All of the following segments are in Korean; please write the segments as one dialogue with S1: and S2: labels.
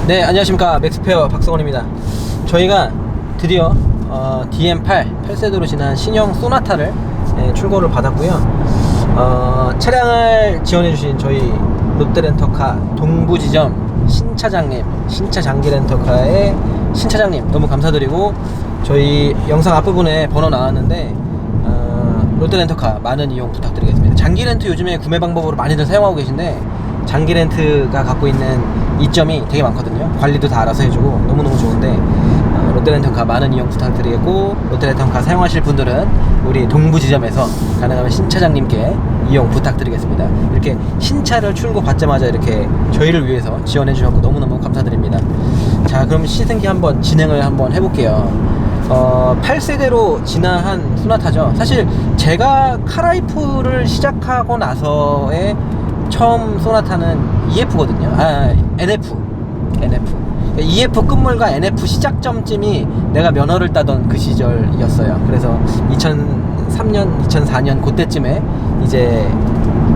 S1: 네, 안녕하십니까. 맥스페어 박성원입니다. 저희가 드디어 DM8 8세대로 지난 신형 소나타를 출고를 받았고요. 차량을 지원해주신 저희 롯데렌터카 동부지점 신차장님, 신차장기렌터카의 신차장님 너무 감사드리고, 저희 영상 앞부분에 번호 나왔는데 롯데렌터카 많은 이용 부탁드리겠습니다. 장기렌트 요즘에 구매 방법으로 많이들 사용하고 계신데, 장기렌트가 갖고 있는 이점이 되게 많거든요. 관리도 다 알아서 해주고 너무너무 좋은데, 롯데렌터카 많은 이용 부탁드리겠고, 롯데렌터카 사용하실 분들은 우리 동부지점에서 가능하면 신차장님께 이용 부탁드리겠습니다. 이렇게 신차를 출고 받자마자 이렇게 저희를 위해서 지원해 주셨고 너무너무 감사드립니다. 자, 그럼 시승기 한번 진행을 한번 해볼게요. 8세대로 진화한 소나타죠. 사실 제가 카라이프를 시작하고 나서의 처음 소나타는 EF거든요. NF. EF 끝물과 NF 시작점쯤이 내가 면허를 따던 그 시절이었어요. 그래서 2003년, 2004년 그때쯤에 이제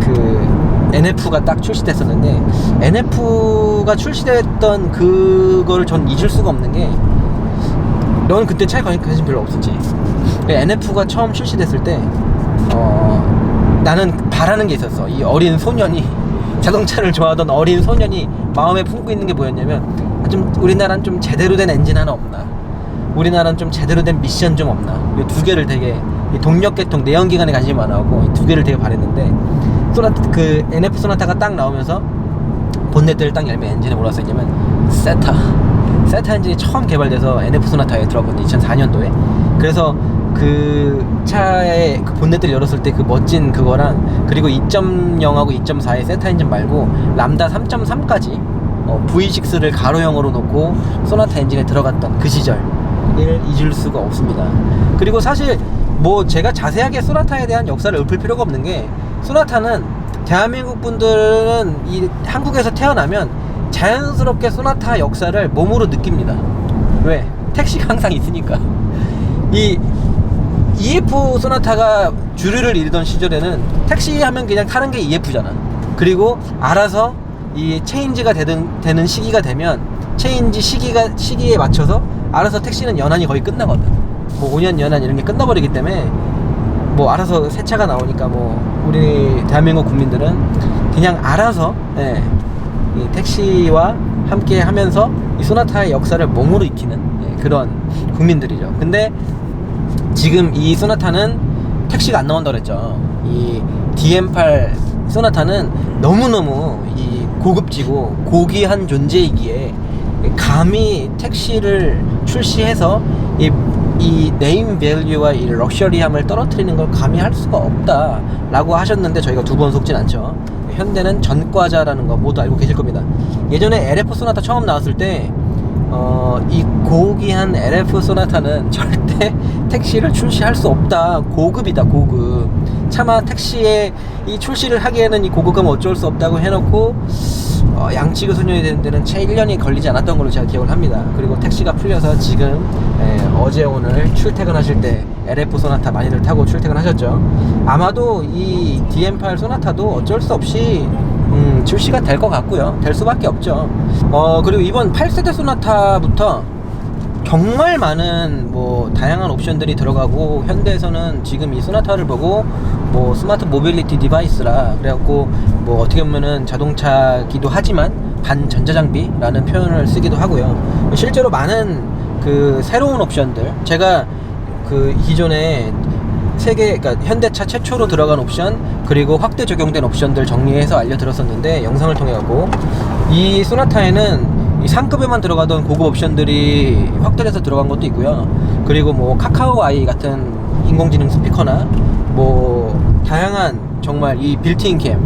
S1: 그 NF가 딱 출시됐었는데, NF가 출시됐던 그거를 전 잊을 수가 없는 게, 너는 그때 차에 관심 별로 없었지. NF가 처음 출시됐을 때 나는 바라는 게 있었어. 이 어린 소년이, 자동차를 좋아하던 어린 소년이 마음에 품고 있는 게 뭐였냐면, 좀 우리나라는 좀 제대로 된 엔진 하나 없나, 우리나라는 좀 제대로 된 미션 좀 없나. 이 두 개를 되게, 이 동력계통 내연기관에 관심이 많아갖고 이 두 개를 되게 바랬는데, 그 NF 소나타가 딱 나오면서 본네트를 딱 열면 엔진에 뭐라 써있냐면 세타 엔진이 처음 개발돼서 NF 소나타에 들어갔거든요. 2004년도에. 그래서 그 차의 그 본네트를 열었을 때 그 멋진 그거랑, 그리고 2.0하고 2.4의 세타 엔진 말고 람다 3.3까지 V6를 가로형으로 놓고 소나타 엔진에 들어갔던 그 시절을 잊을 수가 없습니다. 그리고 사실 뭐 제가 자세하게 소나타에 대한 역사를 읊을 필요가 없는 게, 소나타는 대한민국 분들은 이 한국에서 태어나면 자연스럽게 소나타 역사를 몸으로 느낍니다. 왜? 택시가 항상 있으니까. 이 EF 소나타가 주류를 이루던 시절에는 택시 하면 그냥 타는 게 EF잖아. 그리고 알아서 이 체인지가 되는 시기가 되면, 체인지 시기에 맞춰서 알아서 택시는 연한이 거의 끝나거든. 뭐 5년 연한 이런 게 끝나버리기 때문에 뭐 알아서 새 차가 나오니까, 뭐 우리 대한민국 국민들은 그냥 알아서 이 택시와 함께 하면서 이 소나타의 역사를 몸으로 익히는 그런 국민들이죠. 근데 지금 이 소나타는 택시가 안 나온다고 그랬죠. 이 DM8 소나타는 너무너무 이 고급지고 고귀한 존재이기에, 감히 택시를 출시해서 이 네임 밸류와 이 럭셔리함을 떨어뜨리는 걸 감히 할 수가 없다 라고 하셨는데, 저희가 두 번 속진 않죠. 현대는 전과자라는 거 모두 알고 계실 겁니다. 예전에 LF 소나타 처음 나왔을 때 이 고귀한 LF 소나타는 절대 택시를 출시할 수 없다, 고급이다, 고급. 차마 택시에 이 출시를 하기에는 이 고급감은 어쩔 수 없다고 해놓고 양치기 소년이 되는 데는 채 1년이 걸리지 않았던 걸로 제가 기억을 합니다. 그리고 택시가 풀려서 지금 어제 오늘 출퇴근하실 때 LF 소나타 많이들 타고 출퇴근하셨죠. 아마도 이 DM8 소나타도 어쩔 수 없이 출시가 될 것 같고요. 될 수밖에 없죠. 그리고 이번 8세대 소나타부터 정말 많은 뭐 다양한 옵션들이 들어가고, 현대에서는 지금 이 소나타를 보고 뭐 스마트 모빌리티 디바이스라 그래갖고, 뭐 어떻게 보면은 자동차기도 하지만 반전자장비라는 표현을 쓰기도 하고요. 실제로 많은 그 새로운 옵션들, 제가 그 기존에 그러니까 현대차 최초로 들어간 옵션, 그리고 확대 적용된 옵션들 정리해서 알려드렸었는데, 영상을 통해 갖고 이 소나타에는 이 상급에만 들어가던 고급 옵션들이 확대해서 들어간 것도 있고요. 그리고 뭐 카카오 아이 같은 인공지능 스피커나 뭐 다양한 정말 이 빌트인 캠,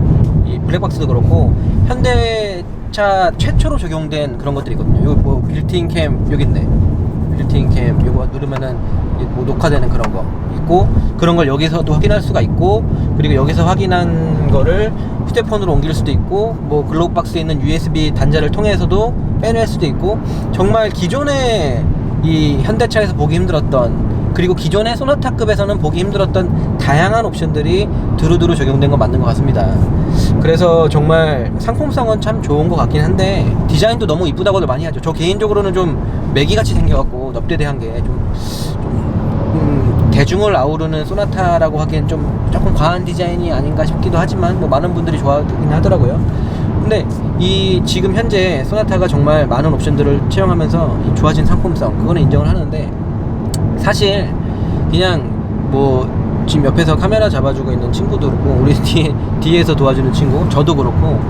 S1: 이 블랙박스도 그렇고 현대차 최초로 적용된 그런 것들이 있거든요. 요 뭐 빌트인 캠 여기 있네. 빌트인 캠 요거 누르면은 뭐 녹화되는 그런 거 있고, 그런 걸 여기서도 확인할 수가 있고, 그리고 여기서 확인한 거를 휴대폰으로 옮길 수도 있고, 뭐 글로브박스에 있는 USB 단자를 통해서도 빼낼 수도 있고, 정말 기존에 이 현대차에서 보기 힘들었던, 그리고 기존의 소나타급에서는 보기 힘들었던 다양한 옵션들이 두루두루 적용된 건 맞는 것 같습니다. 그래서 정말 상품성은 참 좋은 것 같긴 한데 디자인도 너무 이쁘다고들 많이 하죠. 저 개인적으로는 좀 매기같이 생겨갖고 넙대대한 게 대중을 아우르는 소나타라고 하기엔 조금 과한 디자인이 아닌가 싶기도 하지만 뭐 많은 분들이 좋아하긴 하더라고요. 근데 이 지금 현재 소나타가 정말 많은 옵션들을 채용하면서 이 좋아진 상품성, 그거는 인정을 하는데, 사실 그냥 뭐 지금 옆에서 카메라 잡아주고 있는 친구도 그렇고 우리 뒤에서 도와주는 친구, 저도 그렇고,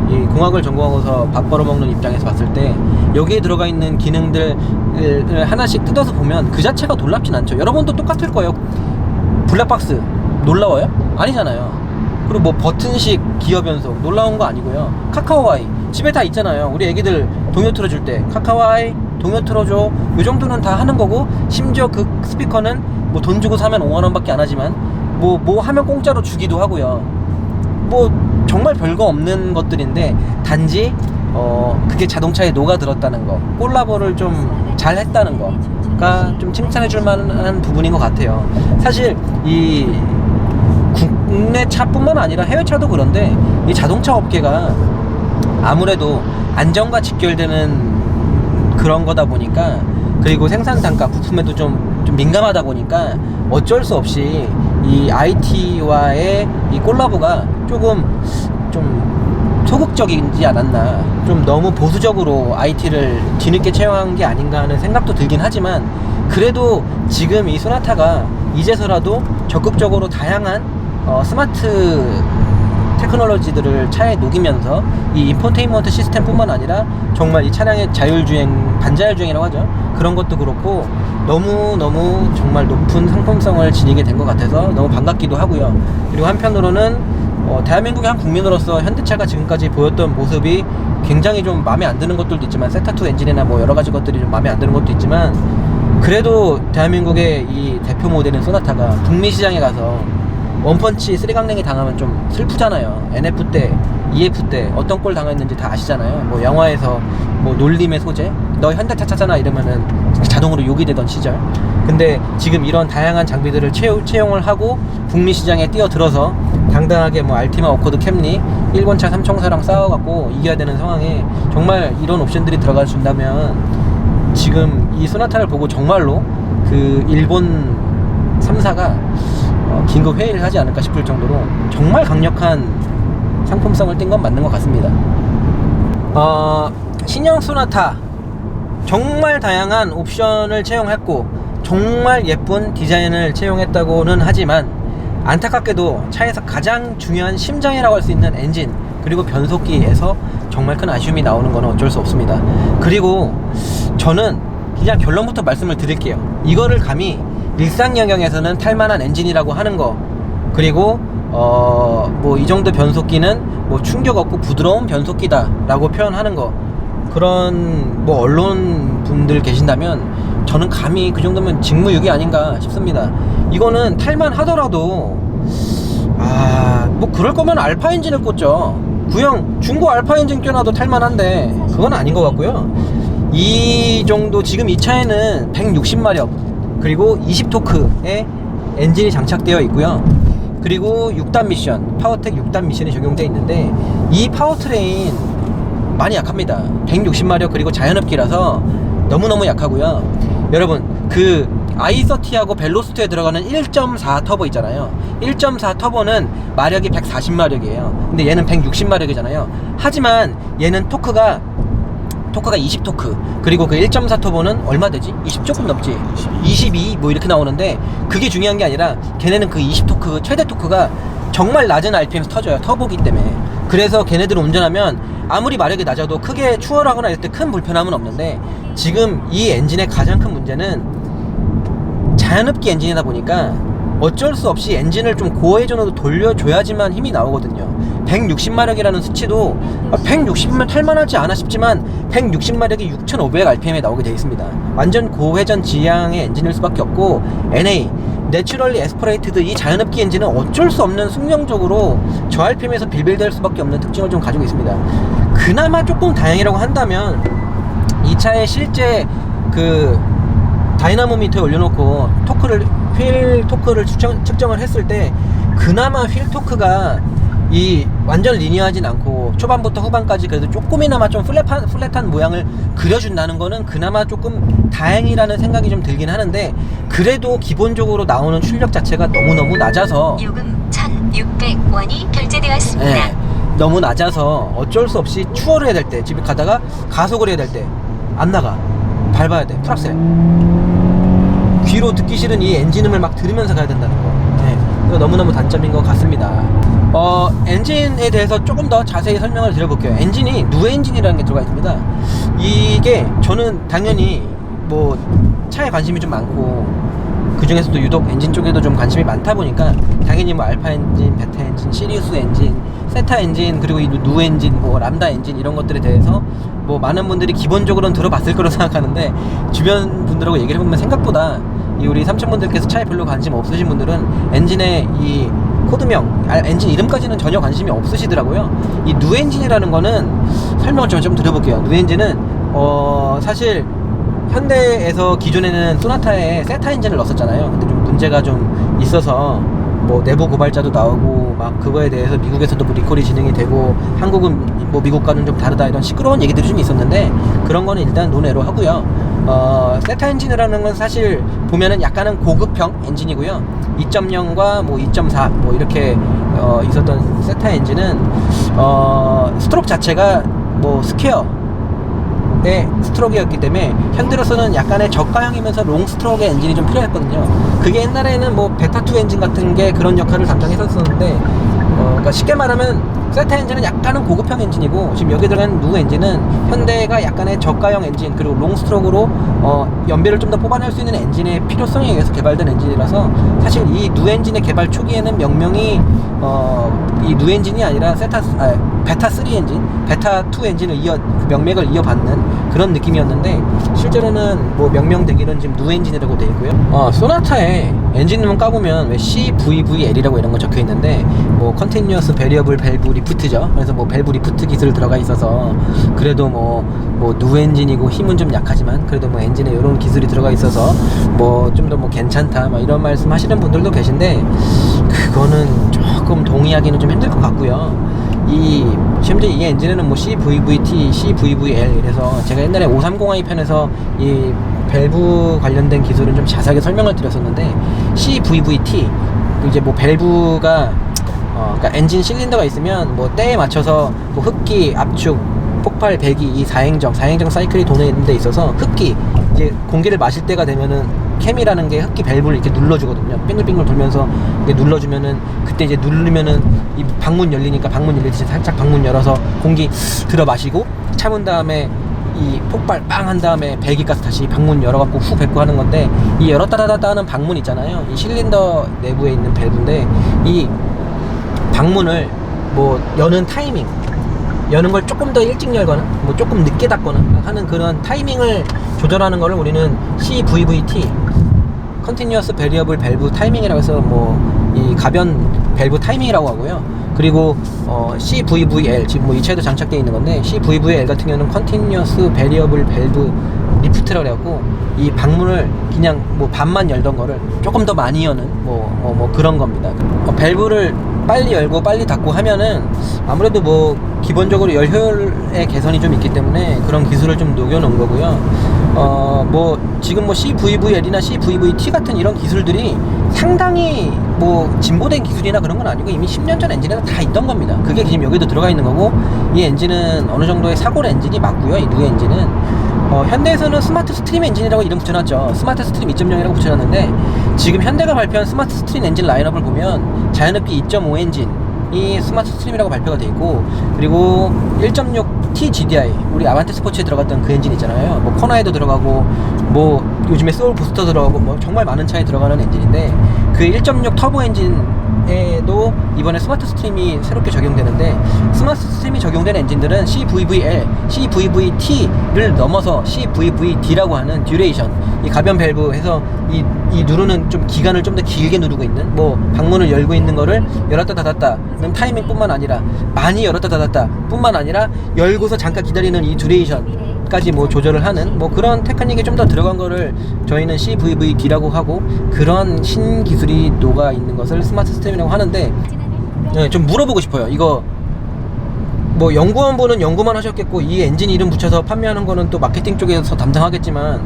S1: 이 공학을 전공하고서 밥 벌어먹는 입장에서 봤을 때 여기에 들어가 있는 기능들을 하나씩 뜯어서 보면 그 자체가 놀랍진 않죠. 여러분도 똑같을 거예요. 블랙박스 놀라워요? 아니잖아요. 그리고 뭐 버튼식 기어 변속 놀라운 거 아니고요. 카카오와이 집에 다 있잖아요. 우리 애기들 동요 틀어줄 때 카카오와이 동요 틀어줘, 요 정도는 다 하는 거고, 심지어 그 스피커는 뭐 돈 주고 사면 5만원 밖에 안 하지만 뭐 하면 공짜로 주기도 하고요. 뭐 정말 별거 없는 것들인데, 단지 그게 자동차에 녹아들었다는 거, 콜라보를 좀 잘 했다는 거가 좀 칭찬해 줄 만한 부분인 것 같아요. 사실 이 국내 차뿐만 아니라 해외 차도 그런데, 이 자동차 업계가 아무래도 안전과 직결되는 그런 거다 보니까, 그리고 생산 단가, 부품에도 좀 민감하다 보니까 어쩔 수 없이 이 IT와의 이 콜라보가 조금 좀 소극적이지 않았나, 좀 너무 보수적으로 IT를 뒤늦게 채용한 게 아닌가 하는 생각도 들긴 하지만, 그래도 지금 이 소나타가 이제서라도 적극적으로 다양한 스마트 테크놀로지들을 차에 녹이면서 이 인포테인먼트 시스템뿐만 아니라 정말 이 차량의 자율주행, 반자율주행이라고 하죠. 그런 것도 그렇고 너무너무 정말 높은 상품성을 지니게 된 것 같아서 너무 반갑기도 하고요. 그리고 한편으로는 대한민국의 한 국민으로서 현대차가 지금까지 보였던 모습이 굉장히 좀 마음에 안 드는 것들도 있지만, 세타2 엔진이나 뭐 여러 가지 것들이 좀 마음에 안 드는 것도 있지만, 그래도 대한민국의 이 대표 모델인 소나타가 북미 시장에 가서 원펀치 쓰리강냉이 당하면 좀 슬프잖아요. NF 때, EF 때 어떤 꼴 당했는지 다 아시잖아요. 뭐 영화에서 뭐 놀림의 소재, 너 현대차 차잖아 이러면은 자동으로 욕이 되던 시절. 근데 지금 이런 다양한 장비들을 채용을 하고 북미 시장에 뛰어들어서 당당하게 뭐 알티마, 어코드, 캠리, 일본차 삼총사랑 싸워갖고 이겨야 되는 상황에 정말 이런 옵션들이 들어가 준다면, 지금 이 소나타를 보고 정말로 그 일본 3사가 긴급 회의를 하지 않을까 싶을 정도로 정말 강력한 상품성을 띈 건 맞는 것 같습니다. 신형 소나타 정말 다양한 옵션을 채용했고 정말 예쁜 디자인을 채용했다고는 하지만, 안타깝게도 차에서 가장 중요한 심장이라고 할 수 있는 엔진, 그리고 변속기에서 정말 큰 아쉬움이 나오는 건 어쩔 수 없습니다. 그리고 저는 그냥 결론부터 말씀을 드릴게요. 이거를 감히 일상 영역에서는 탈만한 엔진이라고 하는 거, 그리고 뭐 이 정도 변속기는 뭐 충격 없고 부드러운 변속기다 라고 표현하는 거, 그런 뭐 언론 분들 계신다면 저는 감히 그 정도면 직무유기 아닌가 싶습니다. 이거는 탈만 하더라도 뭐 그럴 거면 알파 엔진을 꽂죠. 구형 중고 알파 엔진 껴놔도 탈만한데 그건 아닌 것 같고요. 이 정도, 지금 이 차에는 160마력 그리고 20토크의 엔진이 장착되어 있고요. 그리고 6단 미션, 파워텍 6단 미션이 적용되어 있는데, 이 파워트레인 많이 약합니다. 160마력 그리고 자연흡기라서 너무너무 약하고요. 여러분, 그 i30하고 벨로스트에 들어가는 1.4 터보 있잖아요. 1.4 터보는 마력이 140마력이에요 근데 얘는 160마력이잖아요 하지만 얘는 토크가 20토크, 그리고 그 1.4 터보는 얼마 되지? 20 조금 넘지? 22 뭐 이렇게 나오는데, 그게 중요한 게 아니라 걔네는 그 20토크, 최대 토크가 정말 낮은 RPM에서 터져요. 터보기 때문에. 그래서 걔네들은 운전하면 아무리 마력이 낮아도 크게 추월하거나 이럴 때 큰 불편함은 없는데, 지금 이 엔진의 가장 큰 문제는 자연흡기 엔진이다 보니까 어쩔 수 없이 엔진을 좀 고회전으로 돌려줘야지만 힘이 나오거든요. 160마력이라는 수치도 160면 탈만하지 않아 싶지만 160마력이 6500rpm에 나오게 되어 있습니다. 완전 고회전 지향의 엔진일 수밖에 없고, NA 내추럴리 에스퍼레이티드 이 자연흡기 엔진은 어쩔 수 없는 숙명적으로 저RPM에서 빌빌될 수밖에 없는 특징을 좀 가지고 있습니다. 그나마 조금 다행이라고 한다면, 이 차의 실제 그 다이나모미터에 올려놓고 휠 토크를 측정을 했을 때 그나마 휠 토크가 이 이 완전 리니어하진 않고 초반부터 후반까지 그래도 조금이나마 좀 플랫한 모양을 그려준다는 거는 그나마 조금 다행이라는 생각이 좀 들긴 하는데, 그래도 기본적으로 나오는 출력 자체가 너무너무 낮아서
S2: 요금 1,600원이 결제되었습니다.
S1: 네, 너무 낮아서 어쩔 수 없이 추월을 해야 될 때, 집에 가다가 가속을 해야 될 때 안 나가. 밟아야 돼. 풀악셀. 귀로 듣기 싫은 이 엔진음을 막 들으면서 가야 된다는 거. 네, 이거 너무너무 단점인 것 같습니다. 엔진에 대해서 조금 더 자세히 설명을 드려볼게요. 엔진이 누 엔진이라는 게 들어가 있습니다. 이게 저는 당연히 뭐 차에 관심이 좀 많고 그 중에서도 유독 엔진 쪽에도 좀 관심이 많다 보니까 당연히 뭐 알파 엔진, 베타 엔진, 시리우스 엔진, 세타 엔진, 그리고 이 누 엔진, 뭐 람다 엔진 이런 것들에 대해서 뭐 많은 분들이 기본적으로는 들어봤을 거라고 생각하는데, 주변 분들하고 얘기를 해보면 생각보다 이 우리 삼촌분들께서 차에 별로 관심 없으신 분들은 엔진의 이 코드명, 엔진 이름까지는 전혀 관심이 없으시더라고요. 이 누 엔진이라는 거는 설명을 좀 드려볼게요. 누 엔진은 사실 현대에서 기존에는 소나타에 세타 엔진을 넣었었잖아요. 근데 좀 문제가 좀 있어서 뭐 내부 고발자도 나오고 막 그거에 대해서 미국에서도 뭐 리콜이 진행이 되고 한국은 뭐 미국과는 좀 다르다 이런 시끄러운 얘기들이 좀 있었는데, 그런 거는 일단 논외로 하고요. 세타 엔진이라는 건 사실 보면은 약간은 고급형 엔진이고요. 2.0과 뭐 2.4 뭐 이렇게 있었던 세타 엔진은 스트로크 자체가 뭐 스퀘어 스트로크였기 때문에 현대로서는 약간의 저가형이면서 롱 스트로크의 엔진이 좀 필요했거든요. 그게 옛날에는 뭐 베타2 엔진 같은 게 그런 역할을 담당했었는데, 그러니까 쉽게 말하면 세타 엔진은 약간은 고급형 엔진이고, 지금 여기 들어간 누 엔진은 현대가 약간의 저가형 엔진, 그리고 롱 스트로크로 연비를 좀 더 뽑아낼 수 있는 엔진의 필요성에 의해서 개발된 엔진이라서, 사실 이 누 엔진의 개발 초기에는 명명이 이 누 엔진이 아니라 베타3 엔진, 베타2 엔진을 그 명맥을 이어받는 그런 느낌이었는데, 실제로는 뭐 명명되기는 지금 누 엔진이라고 되어 있고요. 소나타에 엔진룸 까보면 왜 CVVL이라고 이런 거 적혀 있는데, 뭐 컨티뉴어스 베리어블 밸브 리프트죠. 그래서 뭐 밸브 리프트 기술 들어가 있어서 그래도 뭐 누 엔진이고 힘은 좀 약하지만 그래도 뭐 엔진에 이런 기술이 들어가 있어서 뭐 좀 더 뭐 괜찮다 막 이런 말씀 하시는 분들도 계신데, 그거는 조금 동의하기는 좀 힘들 것 같고요. 심지어 이 엔진에는 뭐 CVVT, CVVL 이래서 제가 옛날에 530i 편에서 이 밸브 관련된 기술은 좀 자세하게 설명을 드렸었는데, CVVT 이제 뭐 밸브가 그러니까 엔진 실린더가 있으면 뭐 때에 맞춰서 뭐 흡기, 압축, 폭발, 배기 이 4행정 사이클이 도는 데 있어서 흡기, 이제 공기를 마실 때가 되면은 캠이라는 게 흡기 밸브를 이렇게 눌러주거든요. 빙글빙글 돌면서 이렇게 눌러주면은, 그때 이제 누르면은 이 방문 열리니까 방문 열리듯이 살짝 방문 열어서 공기 들어 마시고 참은 다음에 이 폭발 빵 한 다음에 배기가스 다시 방문 열어갖고 후 뱉고 하는 건데, 이 열었다 닫았다 하는 방문 있잖아요. 이 실린더 내부에 있는 밸브인데, 이 방문을 뭐 여는 타이밍, 여는 걸 조금 더 일찍 열거나 뭐 조금 늦게 닫거나 하는 그런 타이밍을 조절하는 거를 우리는 CVVT, 컨티뉴어스 베리어블 밸브 타이밍이라고 해서 뭐 이 가변 밸브 타이밍이라고 하고요. 그리고 CVVL, 지금 뭐 이 차에도 장착되어 있는 건데, CVVL 같은 경우는 컨티뉴어스 베리어블 밸브 리프트라고 해갖고 이 방문을 그냥 뭐 반만 열던 거를 조금 더 많이 여는 뭐 그런 겁니다. 밸브를 빨리 열고 빨리 닫고 하면은 아무래도 뭐 기본적으로 열 효율의 개선이 좀 있기 때문에 그런 기술을 좀 녹여놓은 거고요. 뭐 지금 뭐 CVVL이나 CVVT 같은 이런 기술들이 상당히 뭐 진보된 기술이나 그런 건 아니고 이미 10년 전 엔진에는 다 있던 겁니다. 그게 지금 여기도 들어가 있는 거고, 이 엔진은 어느 정도의 사골 엔진이 맞고요. 이 누 엔진은 현대에서는 스마트 스트림 엔진이라고 이름 붙여놨죠. 스마트 스트림 2.0이라고 붙여놨는데, 지금 현대가 발표한 스마트 스트림 엔진 라인업을 보면 자연흡기 2.5 엔진이 스마트 스트림이라고 발표가 돼 있고, 그리고 1.6T GDI, 우리 아반떼 스포츠에 들어갔던 그 엔진 있잖아요. 뭐 코나에도 들어가고 뭐 요즘에 소울 부스터 들어가고 뭐 정말 많은 차에 들어가는 엔진인데, 그 1.6 터보 엔진에도 이번에 스마트 스트림이 새롭게 적용되는데, 스마트 스트림이 적용된 엔진들은 CVVL, CVVT를 넘어서 CVVD라고 하는 듀레이션, 이 가변 밸브 해서 이 누르는 좀 기간을 좀 더 길게 누르고 있는, 뭐 방문을 열고 있는 거를 열었다 닫았다 그럼 타이밍 뿐만 아니라 많이 열었다 닫았다 뿐만 아니라 열고서 잠깐 기다리는 이 듀레이션 까지 뭐 조절을 하는 뭐 그런 테크닉이 좀 더 들어간 거를 저희는 CVVD라고 하고, 그런 신기술이 녹아 있는 것을 스마트 스템이라고 하는데, 네, 좀 물어보고 싶어요. 이거 뭐 연구원분은 연구만 하셨겠고 이 엔진 이름 붙여서 판매하는 거는 또 마케팅 쪽에서 담당하겠지만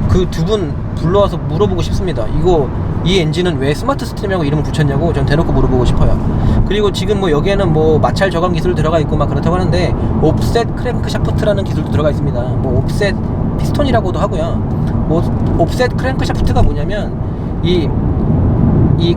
S1: 그 두 분 불러와서 물어보고 싶습니다. 이거 이 엔진은 왜 스마트 스팀이라고 이름을 붙였냐고 전 대놓고 물어보고 싶어요. 그리고 지금 뭐 여기에는 뭐 마찰 저감 기술 들어가 있고 막 그렇다고 하는데 옵셋 크랭크 샤프트라는 기술도 들어가 있습니다. 뭐 옵셋 피스톤이라고도 하고요. 뭐 옵셋 크랭크 샤프트가 뭐냐면 이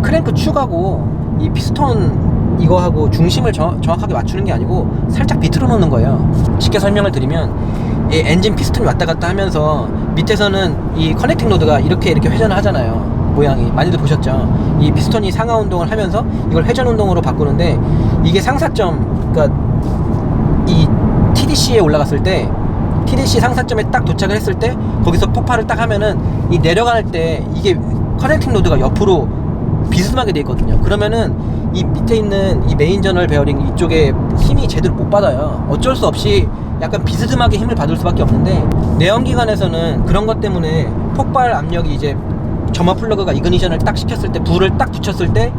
S1: 크랭크 축하고 이 피스톤 이거하고 중심을 정확하게 맞추는 게 아니고 살짝 비틀어 놓는 거예요. 쉽게 설명을 드리면 이 엔진 피스톤이 왔다 갔다 하면서 밑에서는 이 커넥팅 로드가 이렇게 회전을 하잖아요. 모양이 많이들 보셨죠. 이 피스톤이 상하 운동을 하면서 이걸 회전 운동으로 바꾸는데 이게 상사점, 그러니까 이 TDC에 올라갔을 때 TDC 상사점에 딱 도착을 했을 때 거기서 폭발을 딱 하면은 이 내려갈 때 이게 커넥팅 로드가 옆으로 비스듬하게 돼 있거든요. 그러면은 이 밑에 있는 이 메인 저널 베어링 이쪽에 힘이 제대로 못 받아요. 어쩔 수 없이 약간 비스듬하게 힘을 받을 수밖에 없는데 내연기관에서는 그런 것 때문에 폭발 압력이 이제 점화 플러그가 이그니션을 딱 시켰을 때 불을 딱 붙였을 때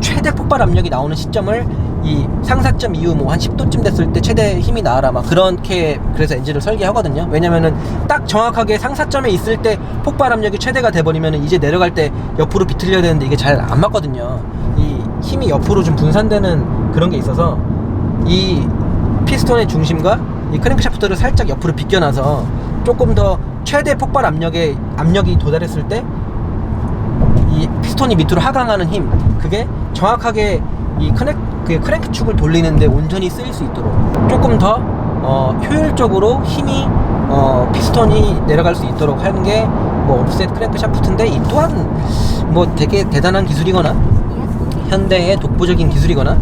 S1: 최대 폭발 압력이 나오는 시점을 이 상사점 이후 뭐 한 10도쯤 됐을 때 최대 힘이 나와라 막 그렇게 그래서 엔진을 설계하거든요. 왜냐면은 딱 정확하게 상사점에 있을 때 폭발 압력이 최대가 돼버리면은 이제 내려갈 때 옆으로 비틀려야 되는데 이게 잘 안 맞거든요. 이 힘이 옆으로 좀 분산되는 그런 게 있어서 이 피스톤의 중심과 이 크랭크샤프트를 살짝 옆으로 비껴놔서 조금 더 최대 폭발 압력이 도달했을 때 이 피스톤이 밑으로 하강하는 힘 그게 정확하게 이 크랭크 축을 돌리는데 온전히 쓰일 수 있도록 조금 더 효율적으로 힘이 피스톤이 내려갈 수 있도록 하는 게 뭐 옵셋 크랭크 샤프트인데 이 또한 뭐 되게 대단한 기술이거나 현대의 독보적인 기술이거나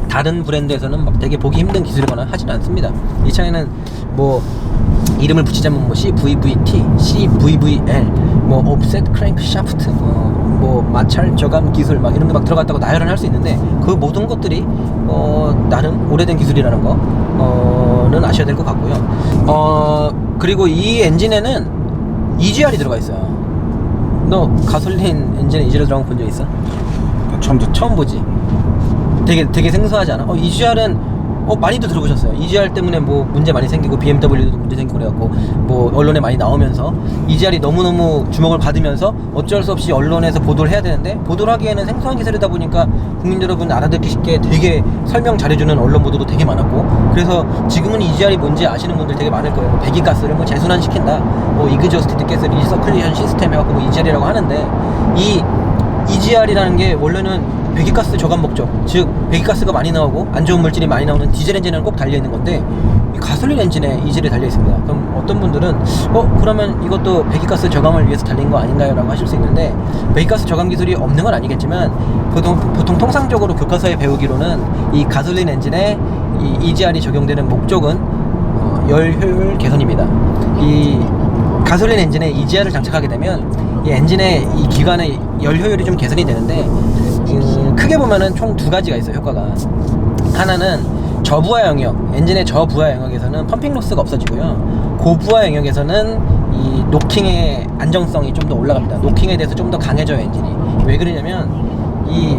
S1: 다른 브랜드에서는 막 되게 보기 힘든 기술이거나 하진 않습니다. 이 차에는 뭐 이름을 붙이자면 뭐 CVVT, CVVL, 뭐 옵셋 크랭크 샤프트, 뭐 마찰 저감 기술 막 이런 게 막 들어갔다고 나열을 할 수 있는데 그 모든 것들이 나름 오래된 기술이라는 거는 아셔야 될 것 같고요. 그리고 이 엔진에는 EGR이 들어가 있어요. 너 가솔린 엔진에 EGR 들어간 거 본 적 있어? 처음 보지. 되게 생소하지 않아? EGR은 많이도 들어보셨어요. EGR 때문에 뭐 문제 많이 생기고 BMW도 문제 생기고 그래갖고 뭐 언론에 많이 나오면서 EGR이 너무너무 주목을 받으면서 어쩔 수 없이 언론에서 보도를 해야 되는데 보도를 하기에는 생소한 기술이다 보니까 국민 여러분 알아듣기 쉽게 되게 설명 잘해주는 언론 보도도 되게 많았고 그래서 지금은 EGR이 뭔지 아시는 분들 되게 많을 거예요. 뭐 배기가스를 뭐 재순환시킨다, 뭐 이그저스티드 가스 리서큘레이션 시스템 해갖고 뭐 EGR이라고 하는데 이 EGR이라는 게 원래는 배기가스 저감 목적, 즉 배기가스가 많이 나오고 안 좋은 물질이 많이 나오는 디젤 엔진에는 꼭 달려있는 건데 이 가솔린 엔진에 EGR이 달려있습니다. 그럼 어떤 분들은 그러면 이것도 배기가스 저감을 위해서 달린 거 아닌가요? 라고 하실 수 있는데 배기가스 저감 기술이 없는 건 아니겠지만 보통 통상적으로 교과서에 배우기로는 이 가솔린 엔진에 이 EGR이 적용되는 목적은 열 효율 개선입니다. 이 가솔린 엔진에 EGR을 장착하게 되면 이 엔진의 이 기관의 열 효율이 좀 개선이 되는데 크게 보면은 총 두 가지가 있어요. 효과가 하나는 저부하 영역, 엔진의 저부하 영역에서는 펌핑 로스가 없어지고요. 고부하 영역에서는 이 노킹의 안정성이 좀 더 올라갑니다. 노킹에 대해서 좀 더 강해져요. 엔진이 왜 그러냐면 이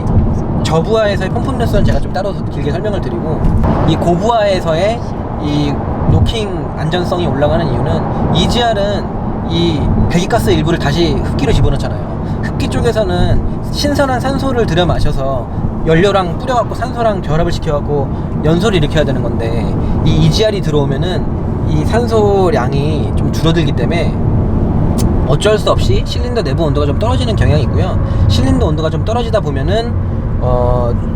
S1: 저부하에서의 펌핑 로스는 제가 좀 따로 길게 설명을 드리고 이 고부하에서의 이 노킹 안전성이 올라가는 이유는 EGR은 이 배기가스 일부를 다시 흡기로 집어넣잖아요. 흡기 쪽에서는 신선한 산소를 들여 마셔서 연료랑 뿌려갖고 산소랑 결합을 시켜갖고 연소를 일으켜야 되는 건데 이 EGR이 들어오면은 이 산소량이 좀 줄어들기 때문에 어쩔 수 없이 실린더 내부 온도가 좀 떨어지는 경향이 있고요. 실린더 온도가 좀 떨어지다 보면은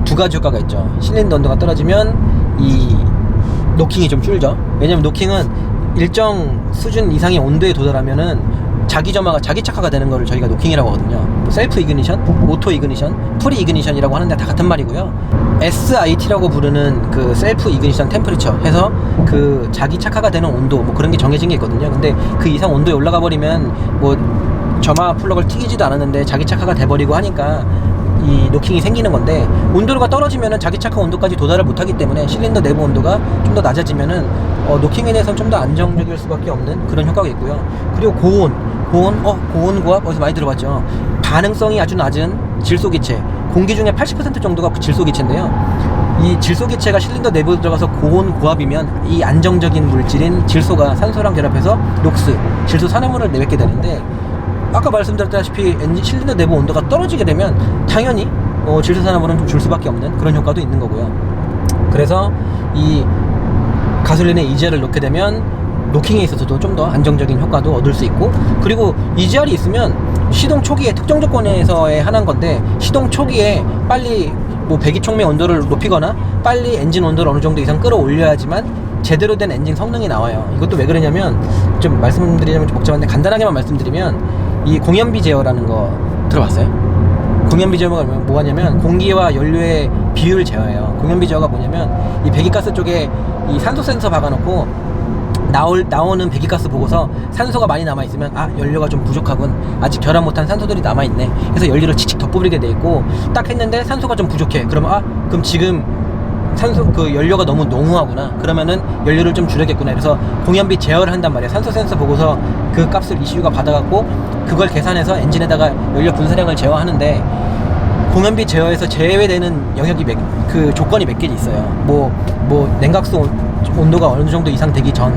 S1: 두 가지 효과가 있죠. 실린더 온도가 떨어지면 이 노킹이 좀 줄죠. 왜냐면 노킹은 일정 수준 이상의 온도에 도달하면은 자기 착화가 되는 거를 저희가 노킹이라고 하거든요. 뭐 셀프 이그니션, 오토 이그니션, 프리 이그니션이라고 하는데 다 같은 말이고요. SIT라고 부르는 그 셀프 이그니션 템퍼리처 해서 그 자기 착화가 되는 온도 뭐 그런 게 정해진 게 있거든요. 근데 그 이상 온도에 올라가 버리면 뭐 점화 플러그를 튀기지도 않았는데 자기 착화가 돼버리고 하니까 이 노킹이 생기는 건데 온도가 떨어지면은 자기 착화 온도까지 도달을 못하기 때문에 실린더 내부 온도가 좀 더 낮아지면은 노킹에 대해서는 좀 더 안정적일 수밖에 없는 그런 효과가 있고요. 그리고 고온 고압 어디서 많이 들어봤죠. 반응성이 아주 낮은 질소기체 공기 중에 80% 정도가 질소기체인데요. 이 질소기체가 실린더 내부에 들어가서 고온 고압이면 이 안정적인 물질인 질소가 산소랑 결합해서 녹스, 질소 산화물을 내뱉게 되는데, 아까 말씀드렸다시피 엔진 실린더 내부 온도가 떨어지게 되면 당연히 질소 산화물은 좀 줄 수밖에 없는 그런 효과도 있는 거고요. 그래서 이 가솔린에 EGR을 넣게 되면 노킹에 있어서도 좀 더 안정적인 효과도 얻을 수 있고, 그리고 EGR이 있으면 시동 초기에 특정 조건에서의 하나인 건데, 시동 초기에 빨리 뭐 배기촉매 온도를 높이거나 빨리 엔진 온도를 어느 정도 이상 끌어올려야지만 제대로 된 엔진 성능이 나와요. 이것도 왜 그러냐면, 좀 말씀드리자면 좀 복잡한데 간단하게만 말씀드리면, 이 공연비 제어라는 거 들어봤어요? 공연비 제어가 뭐냐면 공기와 연료의 비율을 제어해요. 공연비 제어가 뭐냐면, 이 배기가스 쪽에 이 산소 센서 박아놓고 나오는 배기가스 보고서 산소가 많이 남아있으면 연료가 좀 부족하군, 아직 결합 못한 산소들이 남아있네, 그래서 연료를 칙칙 덧뿌리게 돼 있고, 딱 했는데 산소가 좀 부족해. 그러면 그럼 지금 산소 그 연료가 너무 농후하구나, 그러면은 연료를 좀 줄여야겠구나. 그래서 공연비 제어를 한단 말이에요. 산소 센서 보고서 그 값을 ECU가 받아갖고 그걸 계산해서 엔진에다가 연료 분사량을 제어하는데, 공연비 제어에서 제외되는 영역이 그 조건이 몇 개지 있어요. 뭐 냉각수 온도가 어느 정도 이상 되기 전,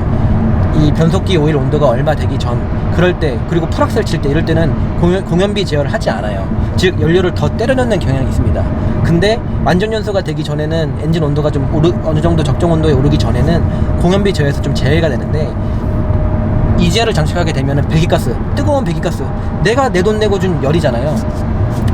S1: 이 변속기 오일 온도가 얼마 되기 전, 그럴 때, 그리고 풀악셀 칠 때, 이럴 때는 공연비 제어를 하지 않아요. 즉 연료를 더 때려 넣는 경향이 있습니다. 근데 완전 연소가 되기 전에는, 엔진 온도가 좀 어느 정도 적정 온도에 오르기 전에는 공연비 제어에서 좀 제외가 되는데, EGR을 장착하게 되면은 배기가스, 뜨거운 배기가스, 내가 내 돈 내고 준 열이잖아요.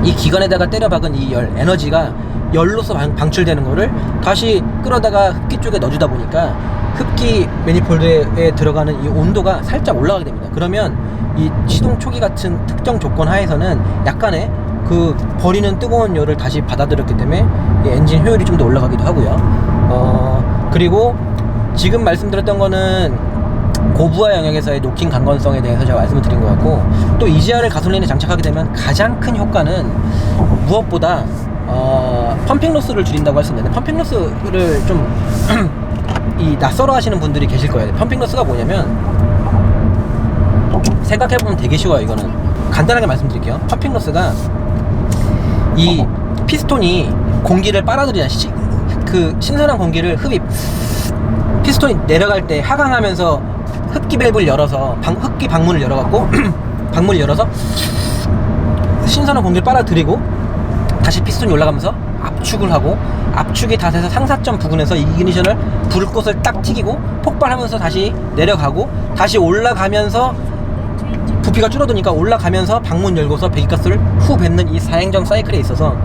S1: 이 기관에다가 때려 박은 이 열, 에너지가 열로서 방출되는 거를 다시 끌어다가 흡기 쪽에 넣어주다 보니까 흡기 매니폴드에 들어가는 이 온도가 살짝 올라가게 됩니다. 그러면 이 시동 초기 같은 특정 조건 하에서는 약간의 그 버리는 뜨거운 열을 다시 받아들였기 때문에 이 엔진 효율이 좀 더 올라가기도 하고요. 그리고 지금 말씀드렸던 거는 고부하 영역에서의 노킹 강건성에 대해서 제가 말씀을 드린 것 같고, 또 EGR을 가솔린에 장착하게 되면 가장 큰 효과는 무엇보다 펌핑 로스를 줄인다고 할 수 있는데, 펌핑 로스를 좀 이 낯설어 하시는 분들이 계실 거예요. 펌핑 로스가 뭐냐면, 생각해보면 되게 쉬워요. 이거는 간단하게 말씀드릴게요. 펌핑 로스가 이 피스톤이 공기를 빨아들이는 그 신선한 공기를 피스톤이 내려갈 때 하강하면서 흡기 밸브를 열어서 흡기 방문을 열어갖고 방문을 열어서 신선한 공기를 빨아들이고, 다시 피스톤이 올라가면서 압축을 하고, 압축이 다 돼서 상사점 부근에서 이그니션을 불꽃을 딱 튀기고 폭발하면서 다시 내려가고, 다시 올라가면서 부피가 줄어드니까 올라가면서 방문 열고서 배기가스를 후 뱉는 이 사행정 사이클에 있어서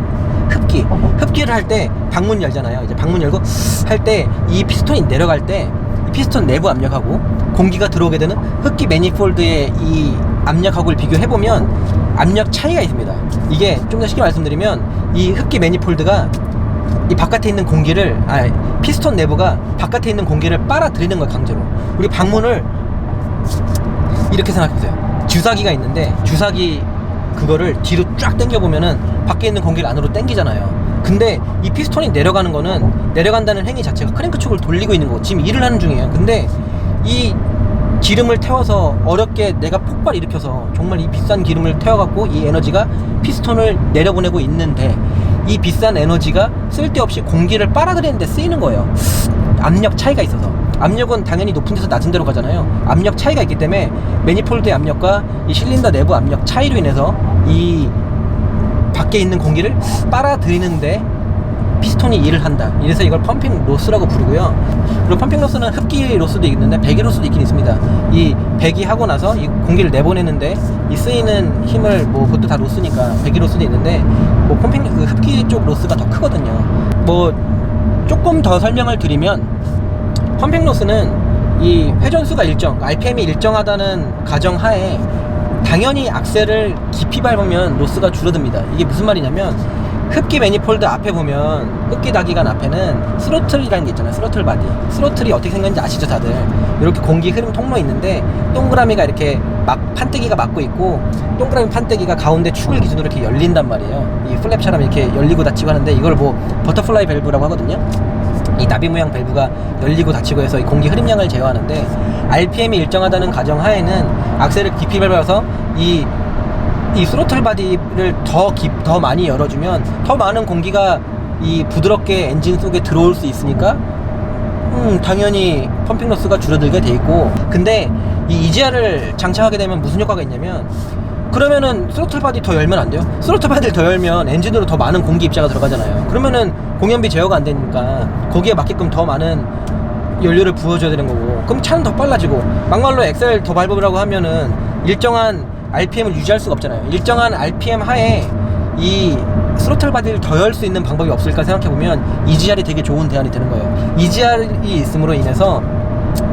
S1: 흡기를 할 때 방문 열잖아요. 이제 방문 열고 할 때 이 피스톤이 내려갈 때 이 피스톤 내부 압력하고 공기가 들어오게 되는 흡기 매니폴드의 이 압력하고를 비교해보면 압력 차이가 있습니다. 이게 좀 더 쉽게 말씀드리면, 이 흡기 매니폴드가 이 바깥에 있는 공기를, 피스톤 내부가 바깥에 있는 공기를 빨아들이는 거예요, 강제로. 우리 방문을 이렇게 생각해보세요. 주사기가 있는데, 주사기 그거를 뒤로 쫙 당겨보면은 밖에 있는 공기를 안으로 당기잖아요. 근데 이 피스톤이 내려가는 거는, 내려간다는 행위 자체가 크랭크 축을 돌리고 있는 거고 지금 일을 하는 중이에요. 근데 이 기름을 태워서 어렵게 내가 폭발 일으켜서 정말 이 비싼 기름을 태워갖고 이 에너지가 피스톤을 내려보내고 있는데, 이 비싼 에너지가 쓸데없이 공기를 빨아들이는 데 쓰이는 거예요. 압력 차이가 있어서. 압력은 당연히 높은 데서 낮은 데로 가잖아요. 압력 차이가 있기 때문에 매니폴드의 압력과 이 실린더 내부 압력 차이로 인해서 이 밖에 있는 공기를 빨아들이는데 피스톤이 일을 한다. 이래서 이걸 펌핑 로스라고 부르고요. 그리고 펌핑 로스는 흡기 로스도 있는데 배기 로스도 있긴 있습니다. 이 배기하고 나서 이 공기를 내보내는데 이 쓰이는 힘을, 뭐 그것도 다 로스니까 배기 로스도 있는데, 뭐 펌핑 그 흡기 쪽 로스가 더 크거든요. 뭐 조금 더 설명을 드리면, 펌핑 로스는 이 회전수가 RPM이 일정하다는 가정하에 당연히 악셀을 깊이 밟으면 로스가 줄어듭니다. 이게 무슨 말이냐면, 흡기 매니폴드 앞에 보면, 흡기 다기관 앞에는 스로틀이라는 게 있잖아요. 스로틀 바디. 스로틀이 어떻게 생겼는지 아시죠, 다들? 이렇게 공기 흐름 통로 있는데 동그라미가 이렇게 판때기가 막고 있고, 동그라미 판때기가 가운데 축을 기준으로 이렇게 열린단 말이에요. 이 플랩처럼 이렇게 열리고 닫히고 하는데, 이걸 뭐 버터플라이 밸브라고 하거든요. 이 나비 모양 밸브가 열리고 닫히고 해서 이 공기 흐름량을 제어하는데, RPM이 일정하다는 가정하에는 악셀을 깊이 밟아서 이 이 스로틀 바디를 더 많이 열어주면 더 많은 공기가 이 부드럽게 엔진 속에 들어올 수 있으니까 당연히 펌핑 로스가 줄어들게 돼 있고, 근데 이 EGR을 장착하게 되면 무슨 효과가 있냐면, 그러면은 스로틀 바디 더 열면 안 돼요? 스로틀 바디를 더 열면 엔진으로 더 많은 공기 입자가 들어가잖아요. 그러면은 공연비 제어가 안 되니까 거기에 맞게끔 더 많은 연료를 부어줘야 되는 거고, 그럼 차는 더 빨라지고, 막말로 엑셀 더 밟으라고 하면은 일정한 RPM을 유지할 수가 없잖아요. 일정한 RPM 하에 이 스로틀 바디를 더 열 수 있는 방법이 없을까 생각해보면 EGR이 되게 좋은 대안이 되는 거예요. EGR이 있음으로 인해서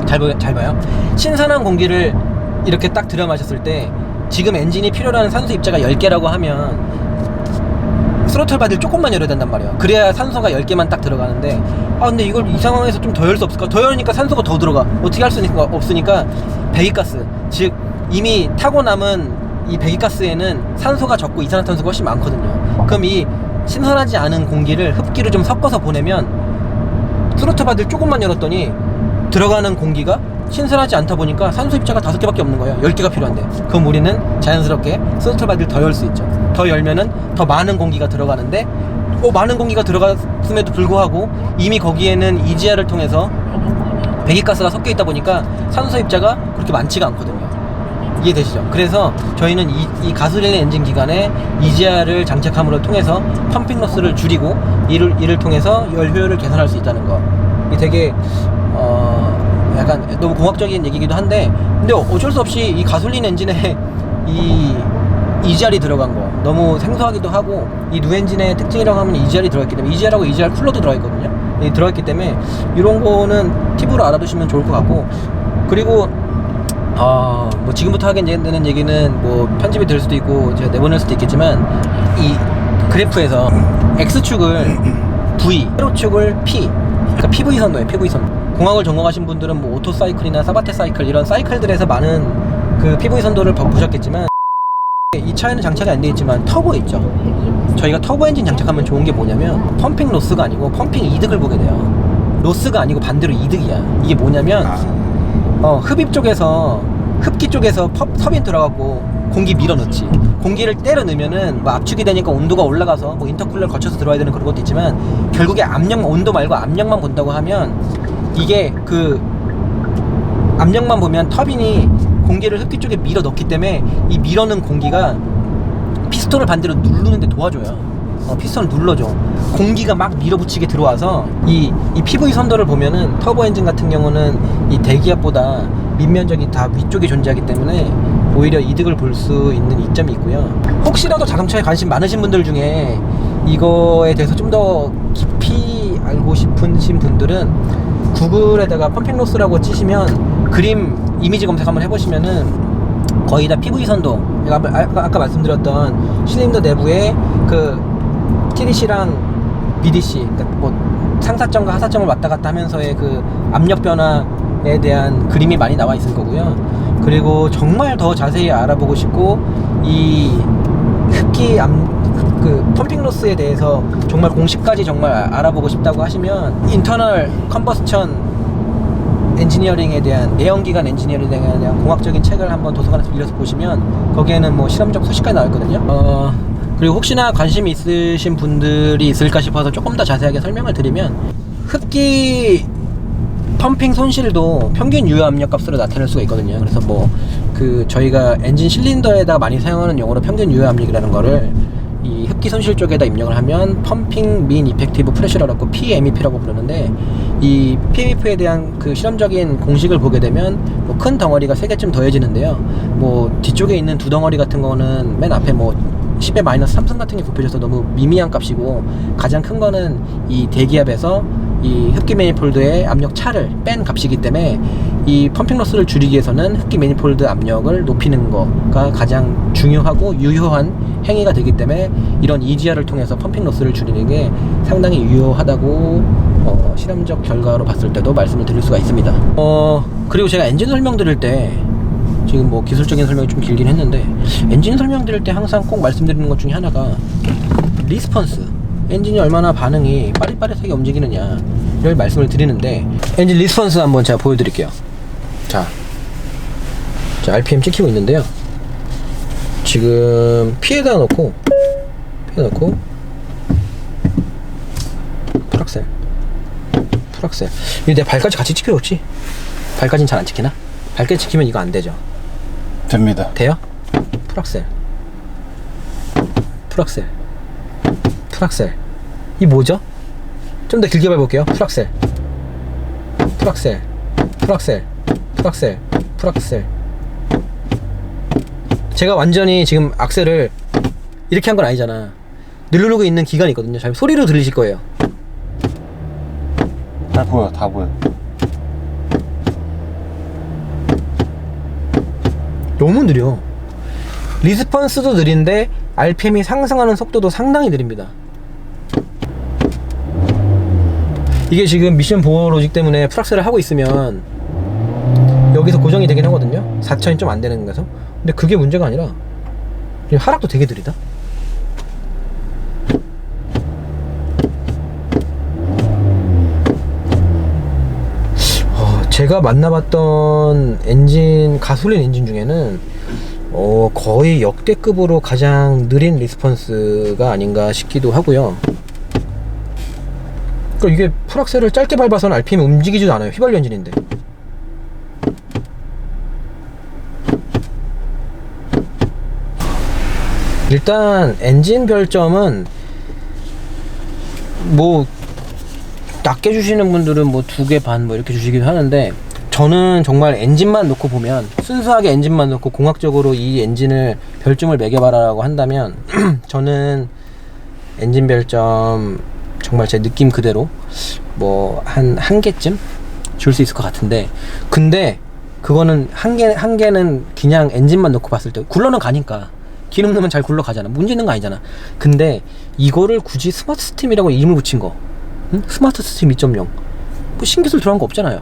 S1: 잘 봐요. 신선한 공기를 이렇게 딱 들여 마셨을 때 지금 엔진이 필요로 하는 산소 입자가 10개라고 하면 스로틀 바디를 조금만 열어야 된단 말이에요. 그래야 산소가 10개만 딱 들어가는데, 근데 이걸 이 상황에서 좀 더 열 수 없을까? 더 열으니까 산소가 더 들어가. 어떻게 할 수 없으니까 배기가스, 즉 이미 타고 남은 이 배기가스에는 산소가 적고 이산화탄소가 훨씬 많거든요. 그럼 이 신선하지 않은 공기를 흡기로 좀 섞어서 보내면, 스로틀 바디를 조금만 열었더니 들어가는 공기가 신선하지 않다 보니까 산소 입자가 5개밖에 없는 거예요. 10개가 필요한데. 그럼 우리는 자연스럽게 스로틀 바디를 더 열 수 있죠. 더 열면은 더 많은 공기가 들어가는데, 많은 공기가 들어갔음에도 불구하고 이미 거기에는 EGR을 통해서 배기가스가 섞여 있다 보니까 산소 입자가 그렇게 많지가 않거든요. 이해되시죠? 그래서 저희는 이 가솔린 엔진 기관에 EGR을 장착함으로 통해서 펌핑 로스를 줄이고 이를 통해서 열 효율을 개선할 수 있다는 거. 이게 되게 약간 너무 공학적인 얘기기도 한데, 근데 어쩔 수 없이 이 가솔린 엔진에 이 EGR이 들어간 거 너무 생소하기도 하고, 이 누 엔진의 특징이라고 하면 EGR이 들어있기 때문에, EGR하고 EGR 쿨러도 들어있거든요. 들어있기 때문에 이런 거는 팁으로 알아두시면 좋을 것 같고, 그리고 뭐 지금부터 하게 되는 얘기는 뭐 편집이 될 수도 있고 제가 내보낼 수도 있겠지만, 이 그래프에서 X축을 V, 세로축을 P, 그러니까 PV 선도예요. PV 선도. 공학을 전공하신 분들은 뭐 오토 사이클이나 사바테 사이클, 이런 사이클들에서 많은 그 PV 선도를 보셨겠지만, 이 차에는 장착이 안 되어 있지만 터보 있죠. 저희가 터보 엔진 장착하면 좋은 게 뭐냐면, 펌핑 로스가 아니고 펌핑 이득을 보게 돼요. 로스가 아니고 반대로 이득이야. 이게 뭐냐면, 흡입 쪽에서, 흡기 쪽에서 터빈 들어가고 공기 밀어넣지. 공기를 때려 넣으면은 뭐 압축이 되니까 온도가 올라가서 뭐 인터쿨러를 거쳐서 들어와야 되는 그런 것도 있지만, 결국에 온도 말고 압력만 본다고 하면, 이게 그 압력만 보면 터빈이 공기를 흡기 쪽에 밀어 넣기 때문에 이 밀어넣은 공기가 피스톤을 반대로 누르는데 도와줘요. 피스톤을 눌러줘. 공기가 막 밀어붙이게 들어와서 이 PV 선도를 보면은 터보 엔진 같은 경우는 이 대기압보다 밑면적이 다 위쪽에 존재하기 때문에 오히려 이득을 볼 수 있는 이점이 있고요. 혹시라도 자동차에 관심 많으신 분들 중에 이거에 대해서 좀 더 깊이 알고 싶으신 분들은 구글에다가 펌핑 로스라고 치시면 그림 이미지 검색 한번 해보시면은 거의 다 PV 선도, 아까 말씀드렸던 실린더 내부에 그 TDC랑 BDC, 그러니까 뭐 상사점과 하사점을 왔다 갔다 하면서의 그 압력 변화에 대한 그림이 많이 나와 있을 거고요. 그리고 정말 더 자세히 알아보고 싶고, 이 흡기 그 펌핑 로스에 대해서 정말 공식까지 정말 알아보고 싶다고 하시면, 인터널 컴버스천 엔지니어링에 대한, 내연기관 엔지니어링에 대한 공학적인 책을 한번 도서관에서 빌려서 보시면 거기에는 뭐 실험적 수식까지 나와있거든요. 그리고 혹시나 관심이 있으신 분들이 있을까 싶어서 조금 더 자세하게 설명을 드리면, 흡기 펌핑 손실도 평균 유효 압력 값으로 나타낼 수가 있거든요. 그래서 뭐 그 저희가 엔진 실린더에다 많이 사용하는 용어로 평균 유효 압력이라는 거를 이 흡기 손실 쪽에다 입력을 하면 펌핑 민 이펙티브 프레셔라고 PMEP라고 부르는데, 이 PMEP에 대한 그 실험적인 공식을 보게 되면 뭐 큰 덩어리가 3개쯤 더해지는데요. 뭐 뒤쪽에 있는 두 덩어리 같은 거는 맨 앞에 뭐 10의 마이너스 3승 같은 게 곱해져서 너무 미미한 값이고, 가장 큰 거는 이 대기압에서 이 흡기 매니폴드의 압력 차를 뺀 값이기 때문에, 이 펌핑 로스를 줄이기 위해서는 흡기 매니폴드 압력을 높이는 거가 가장 중요하고 유효한 행위가 되기 때문에, 이런 EGR을 통해서 펌핑 로스를 줄이는 게 상당히 유효하다고 실험적 결과로 봤을 때도 말씀을 드릴 수가 있습니다. 그리고 제가 엔진 설명 드릴 때, 지금 뭐 기술적인 설명이 좀 길긴 했는데, 엔진 설명 드릴 때 항상 꼭 말씀드리는 것 중에 하나가 리스폰스, 엔진이 얼마나 반응이 빠릿빠릿하게 움직이느냐를 말씀을 드리는데, 엔진 리스폰스 한번 제가 보여드릴게요. 자 RPM 찍히고 있는데요. 지금 피에다 놓고 풀악셀 이거 내 발까지 같이 찍혀줬지? 발까지는 잘 안 찍히나? 발까지 찍히면 이거 안 되죠?
S3: 됩니다.
S1: 돼요? 풀악셀 이 뭐죠? 좀 더 길게 밟을게요. 풀악셀 제가 완전히 지금 악셀을 이렇게 한 건 아니잖아. 누르고 있는 기간이 있거든요. 잘 소리로 들리실 거예요.
S3: 다 보여.
S1: 너무 느려. 리스폰스도 느린데 RPM이 상승하는 속도도 상당히 느립니다. 이게 지금 미션 보호 로직 때문에 풀악셀을 하고 있으면 여기서 고정이 되긴 하거든요. 4천이 좀 안 되는 거에서. 근데 그게 문제가 아니라 하락도 되게 느리다. 제가 만나봤던 가솔린 엔진 중에는 거의 역대급으로 가장 느린 리스폰스가 아닌가 싶기도 하고요. 그러니까 이게 풀악셀을 짧게 밟아서는 RPM이 움직이지도 않아요. 휘발유 엔진인데. 일단 엔진 별점은 뭐 낮게 주시는 분들은 뭐 2개 반 뭐 이렇게 주시기도 하는데, 저는 정말 엔진만 놓고 보면, 순수하게 엔진만 놓고 공학적으로 이 엔진을 별점을 매겨봐라라고 한다면 저는 엔진 별점 정말 제 느낌 그대로 뭐 한 개쯤 줄 수 있을 것 같은데, 근데 그거는 한 개는 그냥 엔진만 놓고 봤을 때 굴러는 가니까, 기름 넣으면 잘 굴러가잖아. 문제 있는 거 아니잖아. 근데 이거를 굳이 스마트 스팀이라고 이름을 붙인 거, 응? 스마트 스팀 2.0 뭐 신기술 들어간 거 없잖아요.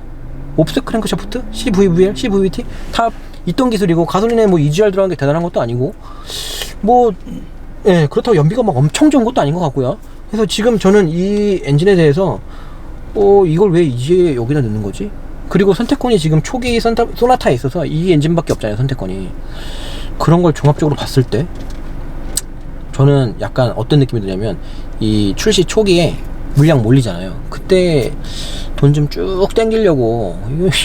S1: 옵셋 크랭크 샤프트, CVVL, CVT 다 있던 기술이고, 가솔린에 뭐 EGR 들어간 게 대단한 것도 아니고, 뭐 예, 그렇다고 연비가 막 엄청 좋은 것도 아닌 것 같고요. 그래서 지금 저는 이 엔진에 대해서 이걸 왜 이제 여기다 넣는 거지? 그리고 선택권이 지금 초기 소나타에 있어서 이 엔진밖에 없잖아요, 선택권이. 그런 걸 종합적으로 봤을 때 저는 약간 어떤 느낌이 드냐면, 이 출시 초기에 물량 몰리잖아요. 그때 돈 좀 쭉 땡기려고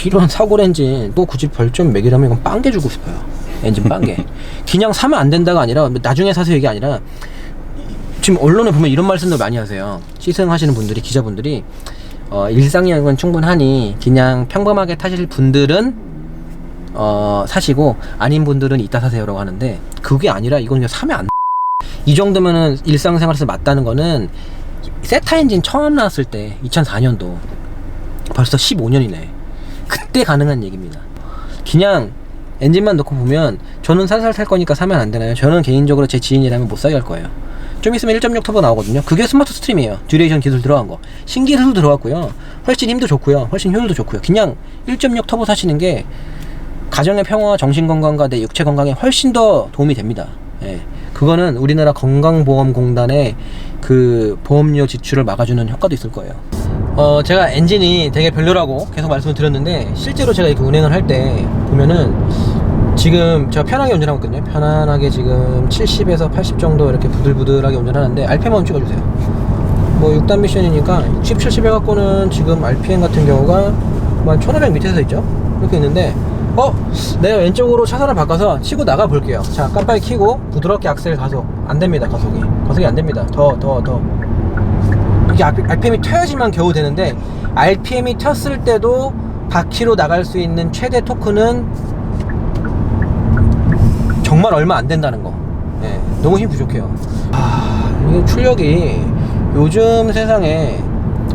S1: 이런 사골 엔진 또 굳이 별점 매기라면 이건 빵개 주고 싶어요. 엔진 빵개. 그냥 사면 안 된다가 아니라 나중에 사세요 이게 아니라, 지금 언론에 보면 이런 말씀도 많이 하세요. 시승하시는 분들이, 기자분들이 일상량은 충분하니 그냥 평범하게 타실 분들은 사시고 아닌 분들은 이따 사세요라고 하는데, 그게 아니라 이건 그냥 사면 안 돼. 이 정도면은 일상생활에서 맞다는 거는 세타 엔진 처음 나왔을 때 2004년도 벌써 15년이네. 그때 가능한 얘기입니다. 그냥 엔진만 넣고 보면, 저는 살살 탈 거니까 사면 안 되나요? 저는 개인적으로 제 지인이라면 못 사게 할 거예요. 좀 있으면 1.6 터보 나오거든요. 그게 스마트 스트림이에요. 듀레이션 기술 들어간 거. 신기술도 들어갔고요. 훨씬 힘도 좋고요. 훨씬 효율도 좋고요. 그냥 1.6 터보 사시는 게 가정의 평화와 정신건강과 내 육체 건강에 훨씬 더 도움이 됩니다. 예. 그거는 우리나라 건강보험공단의 그 보험료 지출을 막아주는 효과도 있을 거예요. 제가 엔진이 되게 별로라고 계속 말씀을 드렸는데, 실제로 제가 이렇게 운행을 할 때 보면은 지금 제가 편하게 운전하고 있거든요. 편안하게 지금 70에서 80 정도 이렇게 부들부들하게 운전하는데, RPM만 찍어주세요. 뭐 6단 미션이니까 60, 70 해갖고는 지금 RPM 같은 경우가 한 1500 밑에서 있죠. 이렇게 있는데, 내가 왼쪽으로 차선을 바꿔서 치고 나가 볼게요. 자, 깜빡이 켜고 부드럽게 악셀 가속. 안 됩니다. 가속이 안 됩니다. 더 이게 RPM이 튀어야지만 겨우 되는데, RPM이 튀었을 때도 바퀴로 나갈 수 있는 최대 토크는 정말 얼마 안 된다는 거. 네, 너무 힘 부족해요. 이게 출력이 요즘 세상에,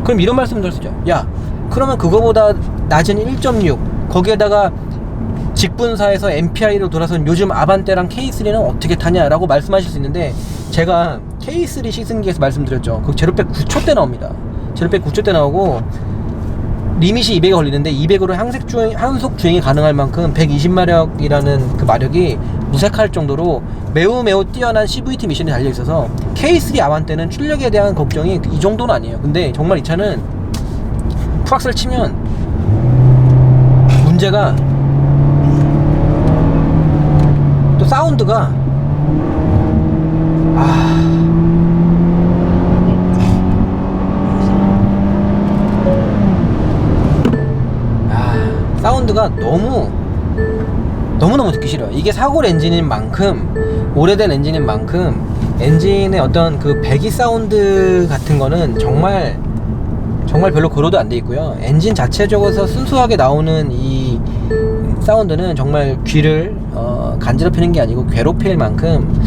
S1: 그럼 이런 말씀 드렸죠. 야, 그러면 그거보다 낮은 1.6 거기에다가 직분사에서 MPI로 돌아선 요즘 아반떼랑 K3는 어떻게 타냐라고 말씀하실 수 있는데, 제가 K3 시승기에서 말씀드렸죠. 그 제로백 9초 때 나옵니다. 제로백 9초 때 나오고 리밋이 200에 걸리는데, 200으로 항속 주행이 가능할 만큼 120마력이라는 그 마력이 무색할 정도로 매우 뛰어난 CVT 미션이 달려있어서, K3 아반떼는 출력에 대한 걱정이 이 정도는 아니에요. 근데 정말 이 차는 풀악셀 치면 문제가, 또 사운드가 사운드가 너무너무 듣기 싫어요. 이게 사골 엔진인 만큼, 오래된 엔진인 만큼 엔진의 어떤 그 배기 사운드 같은 거는 정말 별로 고려도 안 돼 있고요. 엔진 자체적으로 순수하게 나오는 이 사운드는 정말 귀를 간지럽히는 게 아니고 괴롭힐 만큼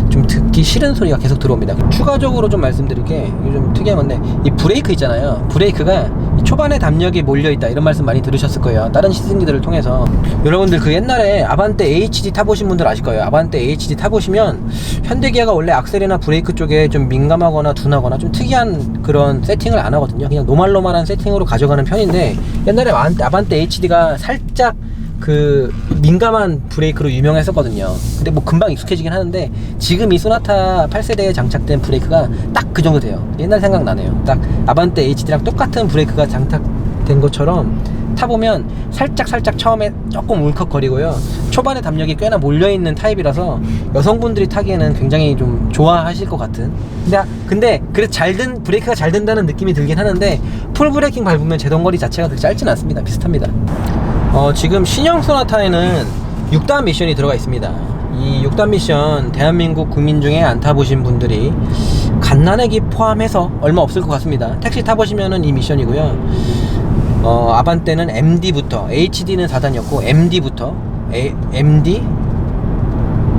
S1: 좀 듣기 싫은 소리가 계속 들어옵니다. 추가적으로 좀 말씀드릴 게 좀 특이한 건데, 이 브레이크 있잖아요. 브레이크가 초반에 담력이 몰려있다, 이런 말씀 많이 들으셨을 거예요. 다른 시승기들을 통해서. 여러분들 그 옛날에 아반떼 HD 타보신 분들 아실 거예요. 아반떼 HD 타보시면 현대기아가 원래 악셀이나 브레이크 쪽에 좀 민감하거나 둔하거나 좀 특이한 그런 세팅을 안 하거든요. 그냥 노말노말한 세팅으로 가져가는 편인데, 옛날에 아반떼 HD가 살짝 그 민감한 브레이크로 유명했었거든요. 근데 뭐 금방 익숙해지긴 하는데, 지금 이 소나타 8세대에 장착된 브레이크가 딱 그 정도 돼요. 옛날 생각나네요. 딱 아반떼 HD랑 똑같은 브레이크가 장착된 것처럼 타보면 살짝 처음에 조금 울컥거리고요. 초반에 담력이 꽤나 몰려있는 타입이라서 여성분들이 타기에는 굉장히 좀 좋아하실 것 같은. 근데 그래서 브레이크가 잘 된다는 느낌이 들긴 하는데, 풀 브레이킹 밟으면 제동거리 자체가 그렇게 짧진 않습니다. 비슷합니다. 지금 신형 소나타에는 6단 미션이 들어가 있습니다. 이 6단 미션 대한민국 국민 중에 안 타보신 분들이 갓난아기 포함해서 얼마 없을 것 같습니다. 택시 타보시면은 이 미션이고요. 아반떼는 MD부터, HD는 4단이었고 MD부터 MD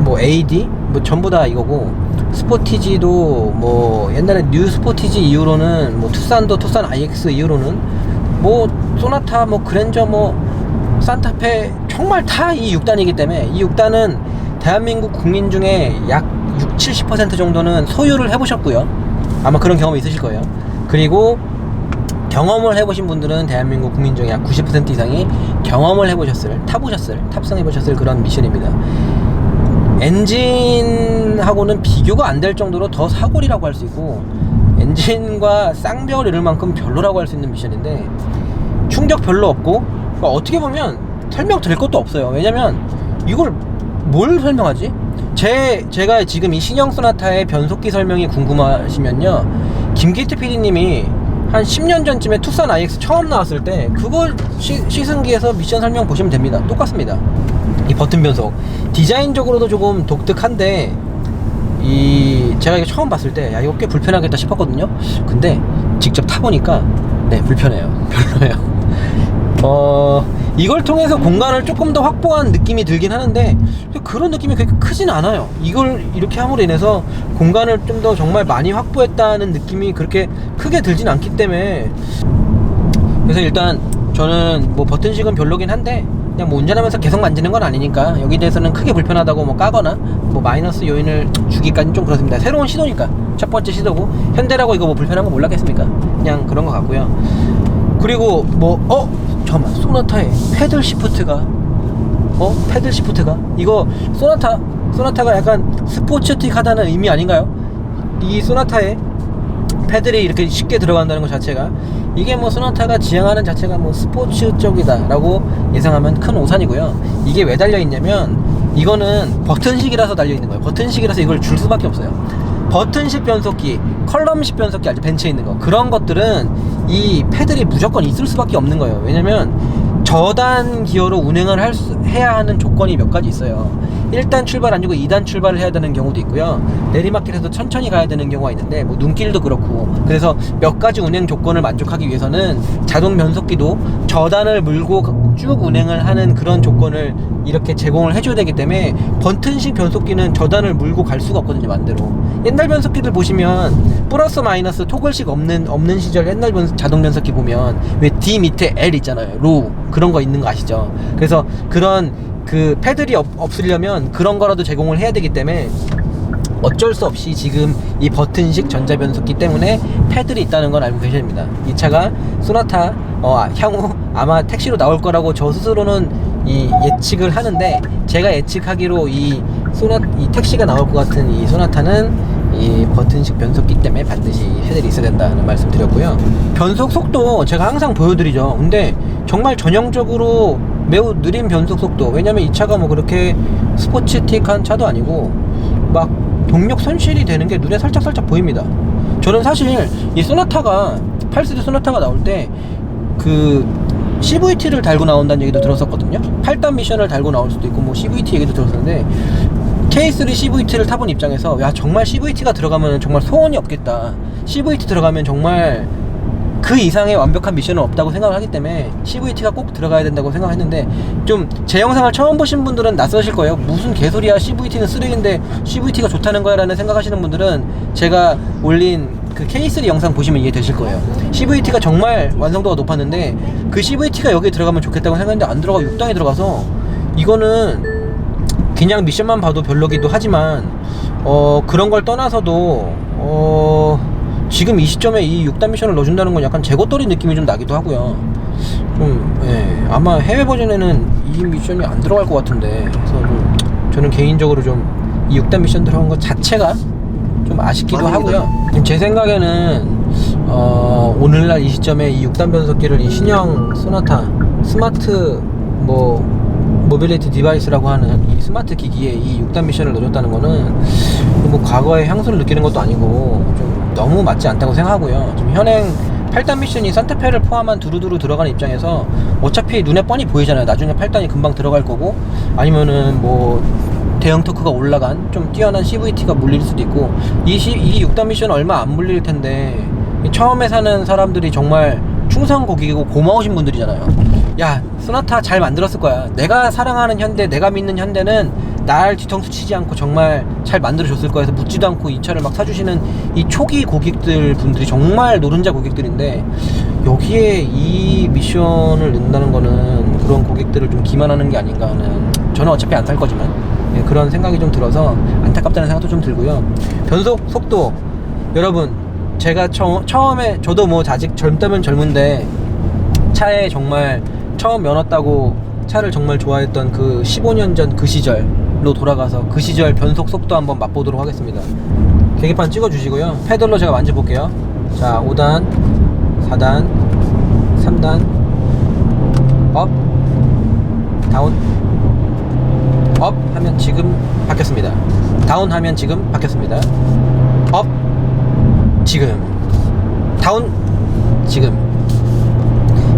S1: 뭐 AD 뭐 전부 다 이거고, 스포티지도 뭐 옛날에 뉴 스포티지 이후로는 뭐 투싼도 투싼 IX 이후로는 뭐 소나타 뭐 그랜저 뭐 산타페 정말 다 이 6단이기 때문에, 이 6단은 대한민국 국민 중에 약 60-70% 정도는 소유를 해보셨고요. 아마 그런 경험이 있으실 거예요. 그리고 경험을 해보신 분들은 대한민국 국민 중에 약 90% 이상이 경험을 해보셨을, 탑승해보셨을 그런 미션입니다. 엔진하고는 비교가 안 될 정도로 더 사골이라고 할 수 있고, 엔진과 쌍벽을 이룰 만큼 별로라고 할 수 있는 미션인데, 충격 별로 없고, 어떻게 보면 설명 드릴 것도 없어요. 왜냐면 이걸 뭘 설명하지? 제가 지금 이 신형 소나타의 변속기 설명이 궁금하시면요, 김기태 PD님이 한 10년 전쯤에 투싼 IX 처음 나왔을 때 그걸 시승기에서 미션 설명 보시면 됩니다. 똑같습니다. 이 버튼 변속 디자인적으로도 조금 독특한데, 제가 이거 처음 봤을 때 야, 이거 꽤 불편하겠다 싶었거든요. 근데 직접 타보니까 불편해요. 별로예요. 이걸 통해서 공간을 조금 더 확보한 느낌이 들긴 하는데, 그런 느낌이 그렇게 크진 않아요. 이걸 이렇게 함으로 인해서 공간을 좀 더 정말 많이 확보했다는 느낌이 그렇게 크게 들진 않기 때문에, 그래서 일단 저는 뭐 버튼식은 별로긴 한데, 그냥 뭐 운전하면서 계속 만지는 건 아니니까 여기 대해서는 크게 불편하다고 뭐 까거나 뭐 마이너스 요인을 주기까지는 좀 그렇습니다. 새로운 시도니까, 첫 번째 시도고, 현대라고 이거 뭐 불편한 거 몰랐겠습니까? 그냥 그런 거 같고요. 그리고 뭐 잠깐만, 소나타에 패들 시프트가 이거 소나타가 약간 스포츠틱하다는 의미 아닌가요? 이 소나타에 패들이 이렇게 쉽게 들어간다는 것 자체가, 이게 뭐 소나타가 지향하는 자체가 뭐 스포츠적이다 라고 예상하면 큰 오산이고요. 이게 왜 달려있냐면, 이거는 버튼식이라서 달려있는 거예요. 버튼식이라서 이걸 줄 수밖에 없어요. 버튼식 변속기, 컬럼식 변속기 알죠? 벤치에 있는 거, 그런 것들은 이 패들이 무조건 있을 수밖에 없는 거예요. 왜냐면 저단 기어로 운행을 해야 하는 조건이 몇 가지 있어요. 1단 출발 아니고 2단 출발을 해야 되는 경우도 있고요. 내리막길에서 천천히 가야 되는 경우가 있는데, 뭐 눈길도 그렇고, 그래서 몇 가지 운행 조건을 만족하기 위해서는 자동 변속기도 저단을 물고 쭉 운행을 하는 그런 조건을 이렇게 제공을 해줘야 되기 때문에, 버튼식 변속기는 저단을 물고 갈 수가 없거든요, 반대로. 옛날 변속기들 보시면 플러스 마이너스 토글식 없는 시절 옛날 자동 변속기 보면 왜 D 밑에 L 있잖아요. 로우 그런 거 있는 거 아시죠? 그래서 그런 그 패들이 없으려면 그런 거라도 제공을 해야 되기 때문에, 어쩔 수 없이 지금 이 버튼식 전자변속기 때문에 패들이 있다는 건 알고 계셔야 됩니다. 이 차가 소나타 향후 아마 택시로 나올 거라고 저 스스로는 예측을 하는데, 제가 예측하기로 이 택시가 나올 것 같은 이 소나타는 이 버튼식 변속기 때문에 반드시 패들이 있어야 된다는 말씀 드렸고요. 변속 속도 제가 항상 보여드리죠. 근데 정말 전형적으로 매우 느린 변속 속도. 왜냐면 이 차가 뭐 그렇게 스포츠틱한 차도 아니고 막 동력 손실이 되는 게 눈에 살짝 보입니다. 저는 사실 이 소나타가 8세대 소나타가 나올 때 그 CVT를 달고 나온다는 얘기도 들었었거든요. 8단 미션을 달고 나올 수도 있고 뭐 CVT 얘기도 들었었는데, K3 CVT를 타본 입장에서 야 정말 CVT가 들어가면 정말 소원이 없겠다, CVT 들어가면 정말 그 이상의 완벽한 미션은 없다고 생각을 하기 때문에 CVT가 꼭 들어가야 된다고 생각했는데, 좀 제 영상을 처음 보신 분들은 낯서실 거예요. 무슨 개소리야, CVT는 쓰레기인데 CVT가 좋다는 거야 라는 생각하시는 분들은 제가 올린 그 K3 영상 보시면 이해되실 거예요. CVT가 정말 완성도가 높았는데 그 CVT가 여기에 들어가면 좋겠다고 생각했는데 안 들어가고 6단이 들어가서, 이거는 그냥 미션만 봐도 별로기도 하지만 그런 걸 떠나서도 지금 이 시점에 이 6단 미션을 넣어준다는 건 약간 재고떨이 느낌이 좀 나기도 하고요. 좀 아마 해외 버전에는 이 미션이 안 들어갈 것 같은데, 그래서 좀 저는 개인적으로 좀 이 6단 미션 들어간 것 자체가 좀 아쉽기도 하고요. 제 생각에는 오늘날 이 시점에 이 6단 변속기를 이 신형 소나타 스마트 모빌리티 디바이스라고 하는 이 스마트 기기에 이 6단 미션을 넣어줬다는 거는 뭐 과거의 향수를 느끼는 것도 아니고 좀 너무 맞지 않다고 생각하고요. 좀 현행 8단 미션이 산타페를 포함한 두루두루 들어가는 입장에서 어차피 눈에 뻔히 보이잖아요. 나중에 8단이 금방 들어갈 거고, 아니면은 뭐 대형 토크가 올라간 좀 뛰어난 CVT가 물릴 수도 있고, 이 6단 미션 얼마 안 물릴 텐데 처음에 사는 사람들이 정말 충성 고객이고 고마우신 분들이잖아요. 야, 소나타 잘 만들었을 거야. 내가 사랑하는 현대, 내가 믿는 현대는 날 뒤통수 치지 않고 정말 잘 만들어줬을 거야 해서 묻지도 않고 이 차를 막 사주시는 이 초기 고객들 분들이 정말 노른자 고객들인데, 여기에 이 미션을 넣는다는 거는 그런 고객들을 좀 기만하는 게 아닌가 하는, 저는 어차피 안 살 거지만 그런 생각이 좀 들어서 안타깝다는 생각도 좀 들고요. 변속 속도, 여러분 제가 처음에 저도 뭐 아직 젊다면 젊은데 차에 정말 처음 면허 따고 차를 정말 좋아했던 그 15년 전 그 시절로 돌아가서 그 시절 변속 속도 한번 맛보도록 하겠습니다. 계기판 찍어주시고요. 페달로 제가 만져볼게요. 자, 5단, 4단, 3단, 업, 다운, 업 하면 지금 바뀌었습니다. 다운 하면 지금 바뀌었습니다. 업, 지금, 다운, 지금.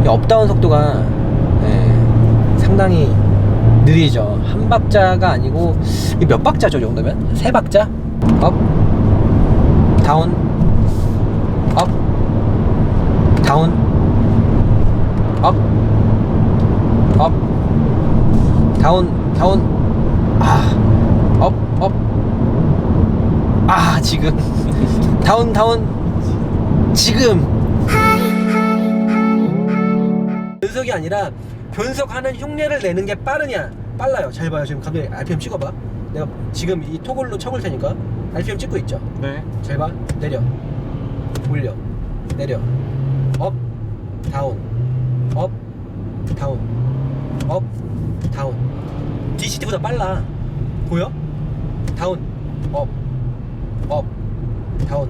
S1: 이 업다운 속도가 상당히 느리죠. 한 박자가 아니고, 이 몇 박자죠, 이 정도면? 세 박자? 업, 다운, 업, 다운, 업, 업, 다운, 업, 지금. 다운, 지금. 변속이 아니라 변속하는 흉내를 내는 게 빨라요. 잘 봐요. 지금 갑자기 RPM 찍어봐. 내가 지금 이 토글로 쳐볼 테니까 RPM 찍고 있죠?
S3: 네.
S1: 잘 봐. 내려, 올려, 내려, 업, 다운, 업, 다운, 업, 다운. DCT보다 빨라. 보여? 다운, 업, 다운,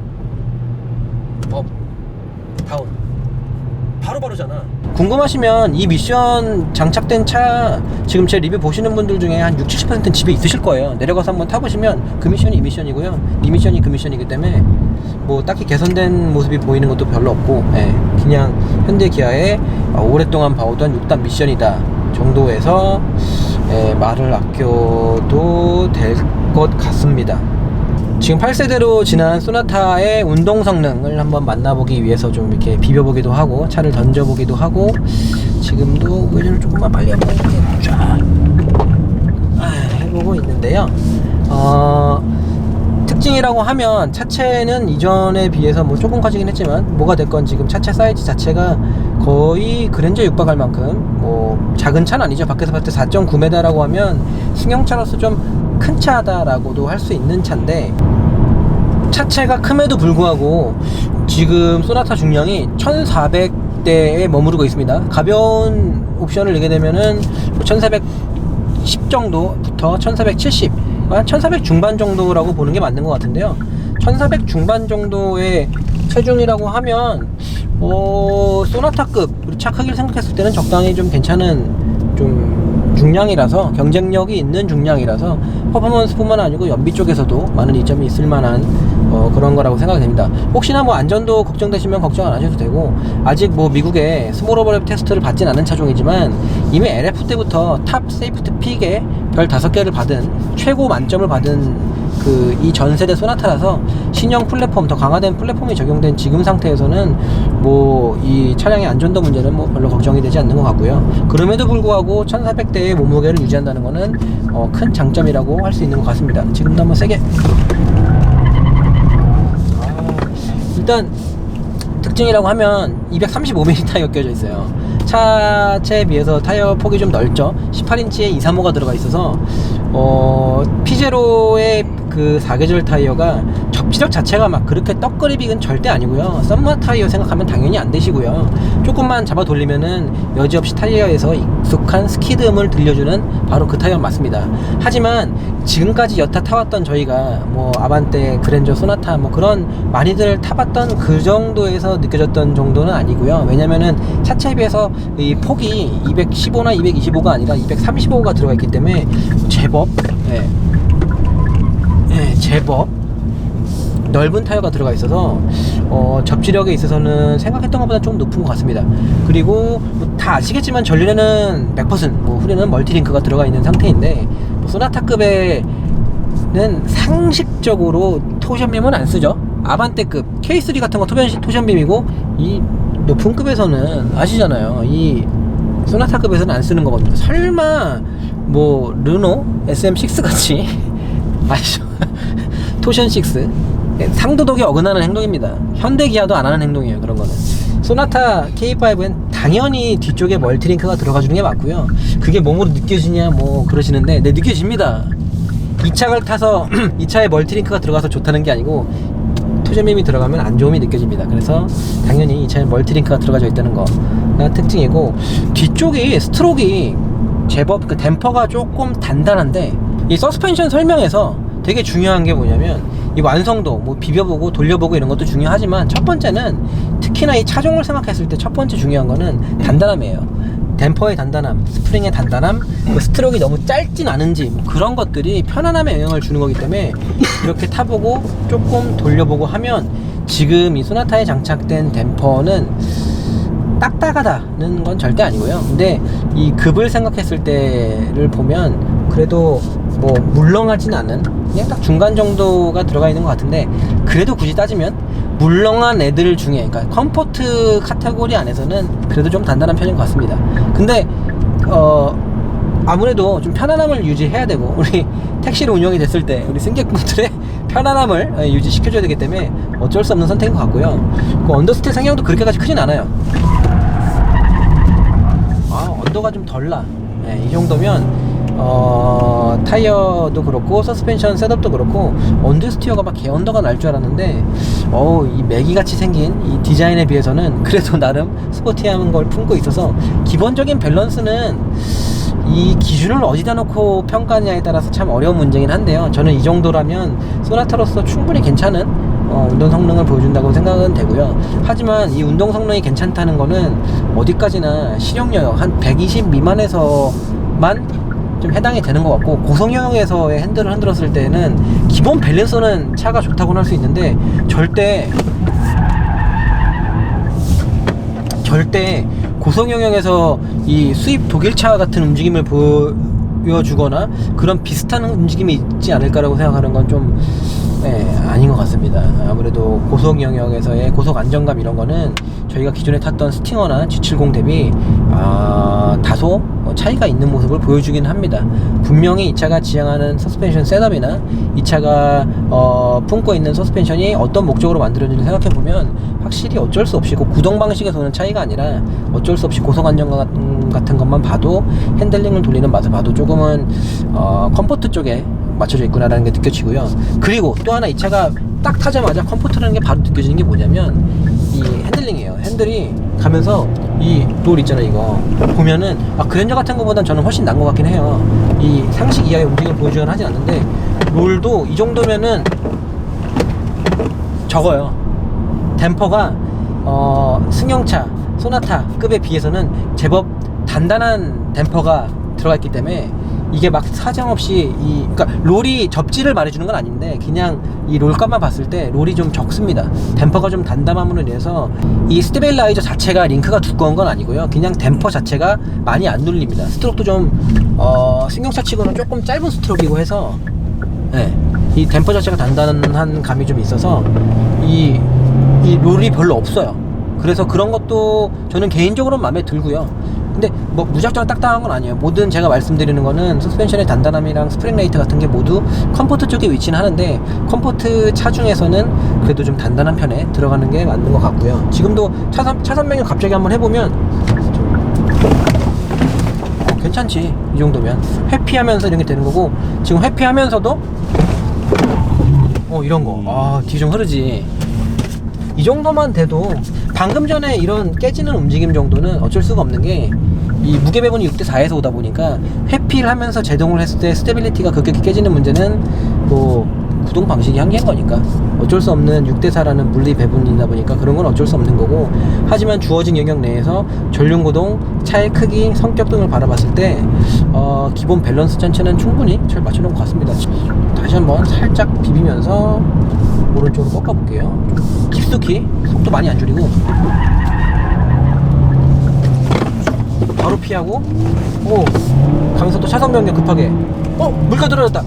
S1: 업, 다운. 바로잖아. 궁금하시면 이 미션 장착된 차 지금 제 리뷰 보시는 분들 중에 한 60-70%는 집에 있으실 거예요. 내려가서 한번 타보시면 그 미션이 이 미션이고요, 이 미션이 그 미션이기 때문에 뭐 딱히 개선된 모습이 보이는 것도 별로 없고, 그냥 현대 기아의 오랫동안 봐오던 6단 미션이다 정도에서 말을 아껴도 될 것 같습니다. 지금 8세대로 지난 소나타의 운동 성능을 한번 만나보기 위해서 좀 이렇게 비벼보기도 하고 차를 던져보기도 하고, 지금도 의전을 조금만 빨리 한번 쫙 해보고 있는데요. 특징이라고 하면 차체는 이전에 비해서 뭐 조금 커지긴 했지만 뭐가 됐건 지금 차체 사이즈 자체가 거의 그랜저에 육박할 만큼 뭐 작은 차는 아니죠. 밖에서 봤을 때 4.9m라고 하면 승용차로서 좀 큰 차다라고도 할 수 있는 차인데, 차체가 큼에도 불구하고 지금 소나타 중량이 1400대에 머무르고 있습니다. 가벼운 옵션을 내게 되면은 1410 정도부터 1470, 1400 중반 정도라고 보는 게 맞는 것 같은데요. 1400 중반 정도의 체중이라고 하면 소나타급 차 크기를 생각했을 때는 적당히 좀 괜찮은 좀 중량이라서, 경쟁력이 있는 중량이라서 퍼포먼스뿐만 아니고 연비 쪽에서도 많은 이점이 있을 만한 그런 거라고 생각이 됩니다. 혹시나 뭐 안전도 걱정되시면 걱정 안 하셔도 되고, 아직 뭐 미국의 스몰 오버랩 테스트를 받진 않은 차종이지만 이미 LF 때부터 탑 세이프티 픽에 별 5개를 받은 최고 만점을 받은 이 전세대 소나타라서 신형 플랫폼, 더 강화된 플랫폼이 적용된 지금 상태에서는 뭐 이 차량의 안전도 문제는 뭐 별로 걱정이 되지 않는 것 같고요. 그럼에도 불구하고 1400대의 몸무게를 유지한다는 것은 큰 장점이라고 할 수 있는 것 같습니다. 지금도 한번 세게. 일단 특징이라고 하면 235mm 타이어 껴져 있어요. 차체에 비해서 타이어 폭이 좀 넓죠. 18인치에 235가 들어가 있어서 피제로의 그 4계절 타이어가 접지력 자체가 막 그렇게 떡그립은 절대 아니고요. 썸머 타이어 생각하면 당연히 안 되시고요. 조금만 잡아 돌리면은 여지없이 타이어에서 익숙한 스키드음을 들려주는 바로 그 타이어 맞습니다. 하지만 지금까지 여타 타왔던 저희가 뭐 아반떼, 그랜저, 소나타 뭐 그런 많이들 타봤던 그 정도에서 느껴졌던 정도는 아니고요. 왜냐면은 차체에 비해서 이 폭이 215나 225가 아니라 235가 들어가 있기 때문에 제법 제법 넓은 타이어가 들어가 있어서 접지력에 있어서는 생각했던 것보다 좀 높은 것 같습니다. 그리고 다 아시겠지만 전륜에는 100% 뭐 후륜은 멀티링크가 들어가 있는 상태인데, 뭐 소나타급에는 상식적으로 토션빔은 안 쓰죠. 아반떼급 K3 같은 거 토션빔이고, 이 높은 급에서는 아시잖아요, 이 소나타급에서는 안 쓰는 거거든요. 설마 뭐 르노 SM6 같이 아시죠? 토션6 상도덕에 어긋나는 행동입니다. 현대 기아도 안 하는 행동이에요. 그런 거는. 소나타 K5엔 당연히 뒤쪽에 멀티링크가 들어가 주는 게 맞고요. 그게 몸으로 느껴지냐 뭐 그러시는데, 네, 느껴집니다. 이 차를 타서 이 차에 멀티링크가 들어가서 좋다는 게 아니고 토션빔이 들어가면 안 좋음이 느껴집니다. 그래서 당연히 이 차에 멀티링크가 들어가져 있다는 거가 특징이고, 뒤쪽이 스트로크가 제법 그 댐퍼가 조금 단단한데, 이 서스펜션 설명에서 되게 중요한 게 뭐냐면 이 완성도, 뭐 비벼보고 돌려보고 이런 것도 중요하지만 첫 번째는 특히나 이 차종을 생각했을 때 첫 번째 중요한 거는 단단함이에요. 댐퍼의 단단함, 스프링의 단단함, 그 스트로크가 너무 짧진 않은지 뭐 그런 것들이 편안함에 영향을 주는 거기 때문에 이렇게 타보고 조금 돌려보고 하면 지금 이 소나타에 장착된 댐퍼는 딱딱하다는 건 절대 아니고요. 근데 이 급을 생각했을 때를 보면 그래도 뭐 물렁하진 않은, 그냥 딱 중간 정도가 들어가 있는 것 같은데, 그래도 굳이 따지면 물렁한 애들 중에, 그러니까 컴포트 카테고리 안에서는 그래도 좀 단단한 편인 것 같습니다. 근데 아무래도 좀 편안함을 유지해야 되고, 우리 택시를 운영이 됐을 때 우리 승객분들의 편안함을 유지시켜줘야 되기 때문에 어쩔 수 없는 선택인 것 같고요. 그 언더스틸 상향도 그렇게까지 크진 않아요. 언더가 좀 덜 나. 이 정도면 타이어도 그렇고 서스펜션 셋업도 그렇고 언더스티어가 막 개언더가 날 줄 알았는데, 이 매기같이 생긴 이 디자인에 비해서는 그래도 나름 스포티한 걸 품고 있어서, 기본적인 밸런스는 이 기준을 어디다 놓고 평가하냐에 따라서 참 어려운 문제긴 한데요. 저는 이 정도라면 소나타로서 충분히 괜찮은 운동 성능을 보여준다고 생각은 되고요. 하지만 이 운동 성능이 괜찮다는 거는 어디까지나 실용 영역 한 120 미만에서만 좀 해당이 되는 것 같고, 고속 영역에서의 핸들을 흔들었을 때는 기본 밸런스는 차가 좋다고는 할 수 있는데, 절대 고속 영역에서 이 수입 독일차 같은 움직임을 보여주거나 그런 비슷한 움직임이 있지 않을까라고 생각하는 건 좀 아닌 것 같습니다. 아무래도 고속 영역에서의 고속 안정감 이런 거는 저희가 기존에 탔던 스팅어나 G70 대비 다소 차이가 있는 모습을 보여주긴 합니다. 분명히 이 차가 지향하는 서스펜션 셋업이나 이 차가 품고 있는 서스펜션이 어떤 목적으로 만들어지는지 생각해보면 확실히 어쩔 수 없이 구동 방식에서 오는 차이가 아니라 어쩔 수 없이 고속 안정감 같은 것만 봐도, 핸들링을 돌리는 맛을 봐도 조금은 컴포트 쪽에 맞춰져 있구나라는 게 느껴지고요. 그리고 또 하나, 이 차가 딱 타자마자 컴포트라는 게 바로 느껴지는 게 뭐냐면 이 핸들링이에요. 핸들이 가면서 이 롤 있잖아요. 이거 보면은 그랜저 같은 거보단 저는 훨씬 나은 것 같긴 해요. 이 상식 이하의 움직임을 보여주긴 하진 않는데, 롤도 이 정도면은 적어요. 댐퍼가 승용차 소나타 급에 비해서는 제법 단단한 댐퍼가 들어가 있기 때문에 이게 막 사정없이 그러니까 롤이 접지를 말해주는 건 아닌데 그냥 이 롤값만 봤을 때 롤이 좀 적습니다. 댐퍼가 좀 단단함으로 인해서 이 스테빌라이저 자체가 링크가 두꺼운 건 아니고요. 그냥 댐퍼 자체가 많이 안 눌립니다. 스트로크도 좀 승용차 치고는 조금 짧은 스트로크이고 해서 네, 이 댐퍼 자체가 단단한 감이 좀 있어서 이 롤이 별로 없어요. 그래서 그런 것도 저는 개인적으로 마음에 들고요. 근데 뭐 무작정 딱딱한 건 아니에요. 모든 제가 말씀드리는 거는 서스펜션의 단단함이랑 스프링 레이트 같은 게 모두 컴포트 쪽에 위치는 하는데 컴포트 차 중에서는 그래도 좀 단단한 편에 들어가는 게 맞는 것 같고요. 지금도 차선 변경 갑자기 한번 해보면 괜찮지. 이 정도면 회피하면서 이런 게 되는 거고, 지금 회피하면서도 이런 거 뒤 좀 흐르지. 이 정도만 돼도 방금 전에 이런 깨지는 움직임 정도는 어쩔 수가 없는 게 이 무게 배분이 6대4에서 오다 보니까 회피를 하면서 제동을 했을 때 스테빌리티가 급격히 깨지는 문제는 뭐 구동 방식이 한계인 거니까 어쩔 수 없는 6대4라는 물리 배분이다 보니까 그런 건 어쩔 수 없는 거고, 하지만 주어진 영역 내에서 전륜 구동, 차의 크기, 성격 등을 바라봤을 때 기본 밸런스 전체는 충분히 잘 맞춰놓은 것 같습니다. 다시 한번 살짝 비비면서 오른쪽으로 꺾어볼게요. 좀 깊숙이, 속도 많이 안 줄이고 바로 피하고, 가면서 또 차선 변경 급하게 물가 들어졌다.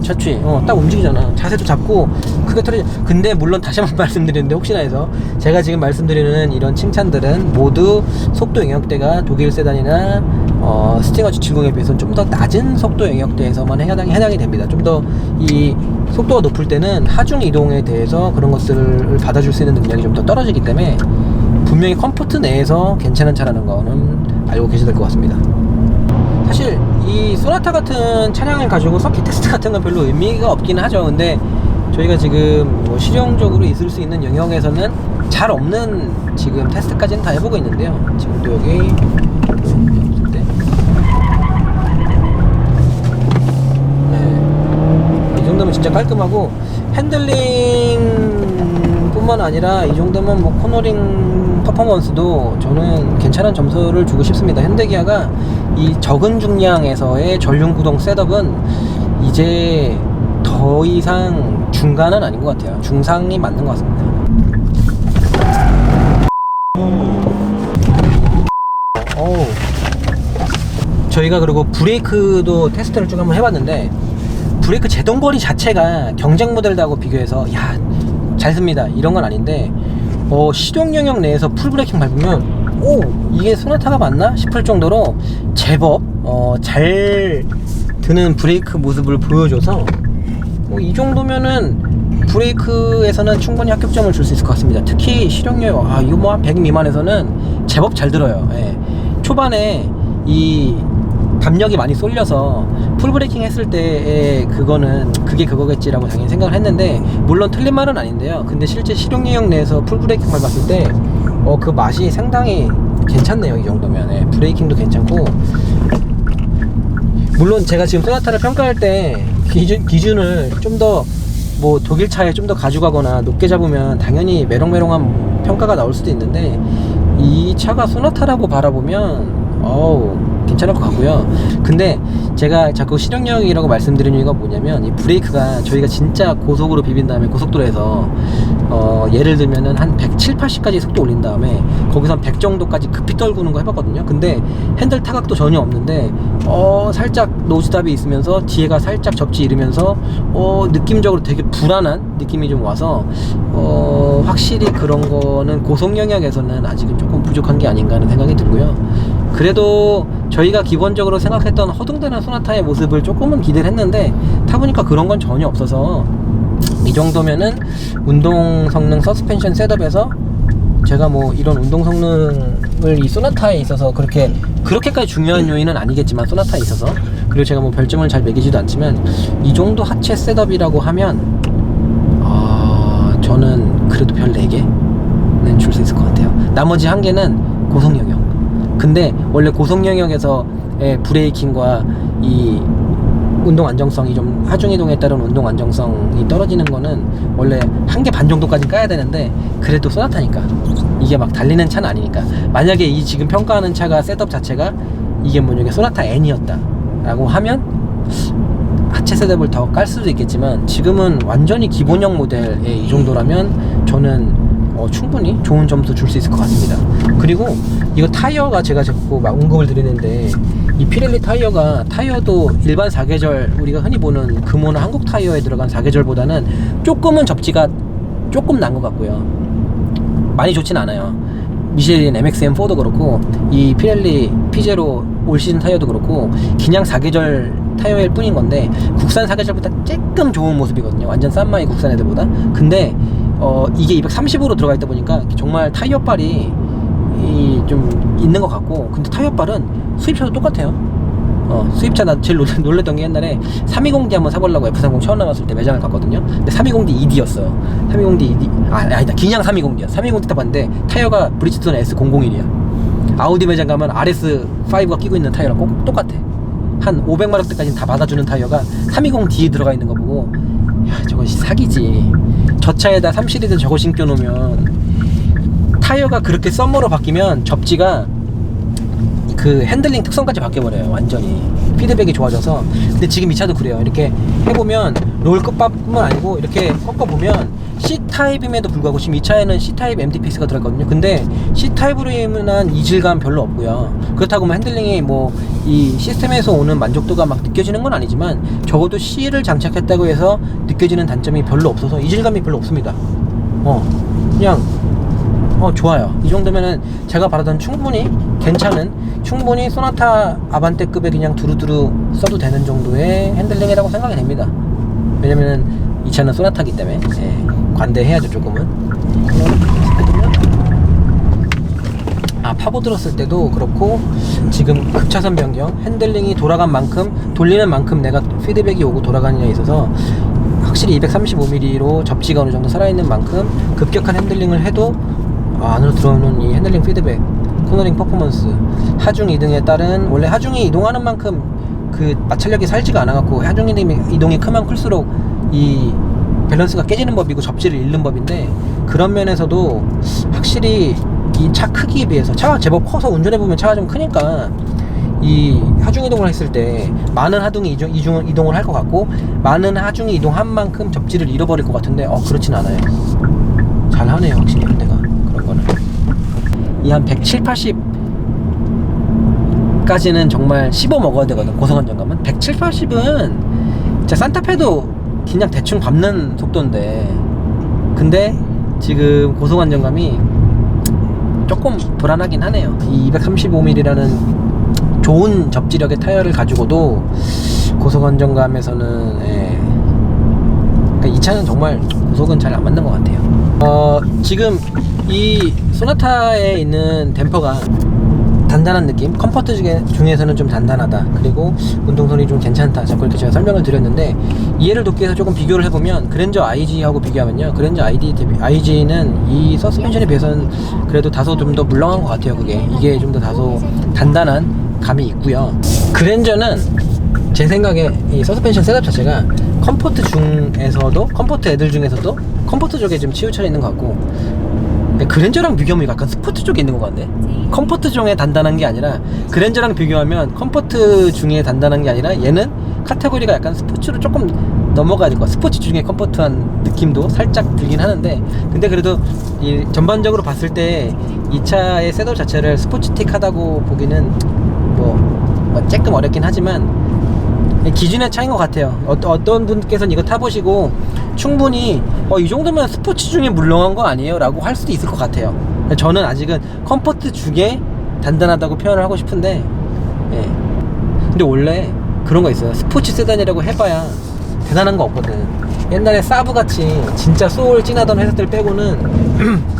S1: 자취 딱 움직이잖아. 자세도 잡고 크게 털어지. 근데 물론 다시 한번 말씀드리는데 혹시나 해서 제가 지금 말씀드리는 이런 칭찬들은 모두 속도 영역대가 독일 세단이나 스팅어 G70에 비해서는 좀 더 낮은 속도 영역대에서만 해당이 됩니다. 좀 더 이 속도가 높을 때는 하중 이동에 대해서 그런 것들을 받아줄 수 있는 능력이 좀 더 떨어지기 때문에 분명히 컴포트 내에서 괜찮은 차라는 거는 알고 계셔야 될 것 같습니다. 사실 이 소나타 같은 차량을 가지고 서킷 테스트 같은 건 별로 의미가 없긴 하죠. 근데 저희가 지금 뭐 실용적으로 있을 수 있는 영역에서는 잘 없는 지금 테스트까지는 다 해보고 있는데요. 지금도 여기 있을 때 이 정도면 진짜 깔끔하고, 핸들링 뿐만 아니라 이 정도면 뭐 코너링 퍼포먼스도 저는 괜찮은 점수를 주고 싶습니다. 현대기아가 이 적은 중량에서의 전륜 구동 셋업은 이제 더 이상 중간은 아닌 것 같아요. 중상이 맞는 것 같습니다. 저희가 그리고 브레이크도 테스트를 쭉 한번 해봤는데, 브레이크 제동거리 자체가 경쟁 모델하고 비교해서 잘 씁니다 이런 건 아닌데, 실용 영역 내에서 풀 브레이킹 밟으면 이게 소나타가 맞나 싶을 정도로 제법 잘 드는 브레이크 모습을 보여줘서 이 정도면은 브레이크에서는 충분히 합격점을 줄 수 있을 것 같습니다. 특히 실용 영역 이거 뭐 한 100 미만에서는 제법 잘 들어요. 초반에 이 담력이 많이 쏠려서 풀브레이킹 했을 때의 그게 그거겠지라고 당연히 생각을 했는데, 물론 틀린 말은 아닌데요. 근데 실제 실용 영역 내에서 풀브레이킹 밟았을 때 그 맛이 상당히 괜찮네요. 이 정도면 브레이킹도 괜찮고, 물론 제가 지금 소나타를 평가할 때 기준을 좀 더 뭐 독일 차에 좀 더 가져가거나 높게 잡으면 당연히 메롱메롱한 평가가 나올 수도 있는데, 이 차가 소나타라고 바라보면 괜찮을 것 같고요. 근데 제가 자꾸 실용력이라고 말씀드리는 이유가 뭐냐면, 이 브레이크가 저희가 진짜 고속으로 비빈 다음에 고속도로에서 예를 들면은 한 170, 80까지 속도 올린 다음에 거기서 한 100 정도까지 급히 떨구는 거 해봤거든요. 근데 핸들 타각도 전혀 없는데 살짝 노즈답이 있으면서 뒤에가 살짝 접지 이르면서 느낌적으로 되게 불안한 느낌이 좀 와서 확실히 그런 거는 고속 영역에서는 아직은 조금 부족한 게 아닌가 하는 생각이 들고요. 그래도 저희가 기본적으로 생각했던 허둥대는 소나타의 모습을 조금은 기대를 했는데 타보니까 그런 건 전혀 없어서, 이 정도면은 운동 성능 서스펜션 셋업에서 제가 뭐 이런 운동 성능을 이 소나타에 있어서 그렇게까지 중요한 요인은 아니겠지만 소나타에 있어서, 그리고 제가 뭐 별점을 잘 매기지도 않지만 이 정도 하체 셋업이라고 하면 저는 그래도 별 4개는 줄 수 있을 것 같아요. 나머지 1개는 고속 영역. 근데 원래 고속 영역에서의 브레이킹과 이 운동 안정성이 좀 하중 이동에 따른 운동 안정성이 떨어지는 거는 원래 1개 반 정도까지 까야 되는데, 그래도 소나타니까 이게 막 달리는 차는 아니니까, 만약에 이 지금 평가하는 차가 셋업 자체가 이게 만약에 소나타 N이었다 라고 하면 하체 셋업을 더 깔 수도 있겠지만, 지금은 완전히 기본형 모델의 이 정도라면 저는 충분히 좋은 점수 줄 수 있을 것 같습니다. 그리고 이거 타이어가 제가 자꾸 막 언급을 드리는데, 이 피렐리 타이어도 일반 사계절, 우리가 흔히 보는 금호나 한국 타이어에 들어간 사계절보다는 조금은 접지가 조금 난 것 같고요. 많이 좋진 않아요. 미쉐린 MXM4도 그렇고 이 피렐리 피제로 올 시즌 타이어도 그렇고 그냥 사계절 타이어일 뿐인 건데, 국산 사계절보다 조금 좋은 모습이거든요. 완전 싼 마이 국산 애들보다. 근데 이게 230으로 들어가 있다 보니까 정말 타이어 발이 좀 있는 것 같고, 근데 타이어 발은 수입차도 똑같아요. 수입차 나 제일 놀랬던 게, 옛날에 320D 한번 사보려고 F30 처음 나왔을 때 매장을 갔거든요. 근데 320D ED였어요. 320D ED 아니다, 그냥 320D야. 320D 타봤는데 타이어가 브리ヂ스톤 S001이야. 아우디 매장 가면 RS5가 끼고 있는 타이어랑 꼭 똑같아. 한 500마력대까지는 다 받아주는 타이어가 320D에 들어가 있는 거 보고, 야, 저거 사기지. 저 차에다 3시리즈 저거 신겨 놓으면 타이어가 그렇게 썸머로 바뀌면 접지가 그 핸들링 특성까지 바뀌어버려요. 완전히 피드백이 좋아져서. 근데 지금 이 차도 그래요. 이렇게 해보면 롤 끝밥뿐만 아니고 이렇게 꺾어보면 C타입임에도 불구하고, 지금 이 차에는 C타입 MDPS가 들어있거든요. 근데 C타입으로 인한 이질감 별로 없고요. 그렇다고 뭐 핸들링이 뭐 이 시스템에서 오는 만족도가 막 느껴지는 건 아니지만, 적어도 C를 장착했다고 해서 느껴지는 단점이 별로 없어서 이질감이 별로 없습니다. 그냥 좋아요. 이 정도면은 제가 바라던 충분히 괜찮은, 충분히 소나타 아반떼급에 그냥 두루두루 써도 되는 정도의 핸들링이라고 생각이 됩니다. 왜냐면은 이 차는 소나타기 때문에 관대해야죠. 조금은. 파고 들었을 때도 그렇고, 지금 급차선 변경, 핸들링이 돌아간 만큼, 돌리는 만큼 내가 피드백이 오고 돌아가느냐에 있어서 확실히 235mm로 접지가 어느 정도 살아있는 만큼 급격한 핸들링을 해도 안으로 들어오는 이 핸들링 피드백, 코너링 퍼포먼스, 하중 이동에 따른, 원래 하중이 이동하는 만큼 그 마찰력이 살지가 않아갖고, 하중 이동이 크면 클수록 이 밸런스가 깨지는 법이고 접지를 잃는 법인데, 그런 면에서도 확실히 이 차 크기에 비해서, 차가 제법 커서 운전해보면 차가 좀 크니까 이 하중 이동을 했을 때 많은 하중이 이동을 할 것 같고, 많은 하중이 이동한 만큼 접지를 잃어버릴 것 같은데 그렇진 않아요. 잘하네요, 확실히 현대가 그런 거는. 이 한 170, 80까지는 정말 씹어 먹어야 되거든. 고성안정감은 170, 80은 진짜 산타페도 그냥 대충 밟는 속도인데, 근데 지금 고성안정감이 조금 불안하긴 하네요. 이 235mm라는 좋은 접지력의 타이어를 가지고도 고속 안정감에서는 그러니까 이 차는 정말 고속은 잘 안 맞는 것 같아요. 지금 이 소나타에 있는 댐퍼가 단단한 느낌, 컴포트 중에서는 좀 단단하다, 그리고 운동성이 좀 괜찮다, 자꾸 이렇게 제가 설명을 드렸는데, 이해를 돕기 위해서 조금 비교를 해보면 그랜저 IG하고 비교하면요, 그랜저 IG는 이 서스펜션에 비해서는 그래도 다소 좀 더 물렁한 것 같아요. 이게 좀 더 다소 단단한 감이 있고요. 그랜저는 제 생각에 이 서스펜션 셋업 자체가 컴포트 애들 중에서도 컴포트 쪽에 좀 치우쳐 있는 것 같고, 그랜저랑 비교하면 약간 스포츠 쪽에 있는 것 같네. 컴포트 중에 단단한 게 아니라, 그랜저랑 비교하면 컴포트 중에 단단한 게 아니라, 얘는 카테고리가 약간 스포츠로 조금 넘어가야 될 것 같아. 스포츠 중에 컴포트한 느낌도 살짝 들긴 하는데, 근데 그래도 이 전반적으로 봤을 때 이 차의 셋업 자체를 스포츠틱하다고 보기는 뭐 조금 어렵긴 하지만 기준의 차이인 것 같아요. 어떤 분께서는 이거 타보시고 충분히 이 정도면 스포츠 중에 물렁한 거 아니에요? 라고 할 수도 있을 것 같아요. 저는 아직은 컴포트 중에 단단하다고 표현을 하고 싶은데, 근데 원래 그런 거 있어요. 스포츠 세단이라고 해봐야 대단한 거 없거든. 옛날에 사브같이 진짜 소울 찐하던 회사들 빼고는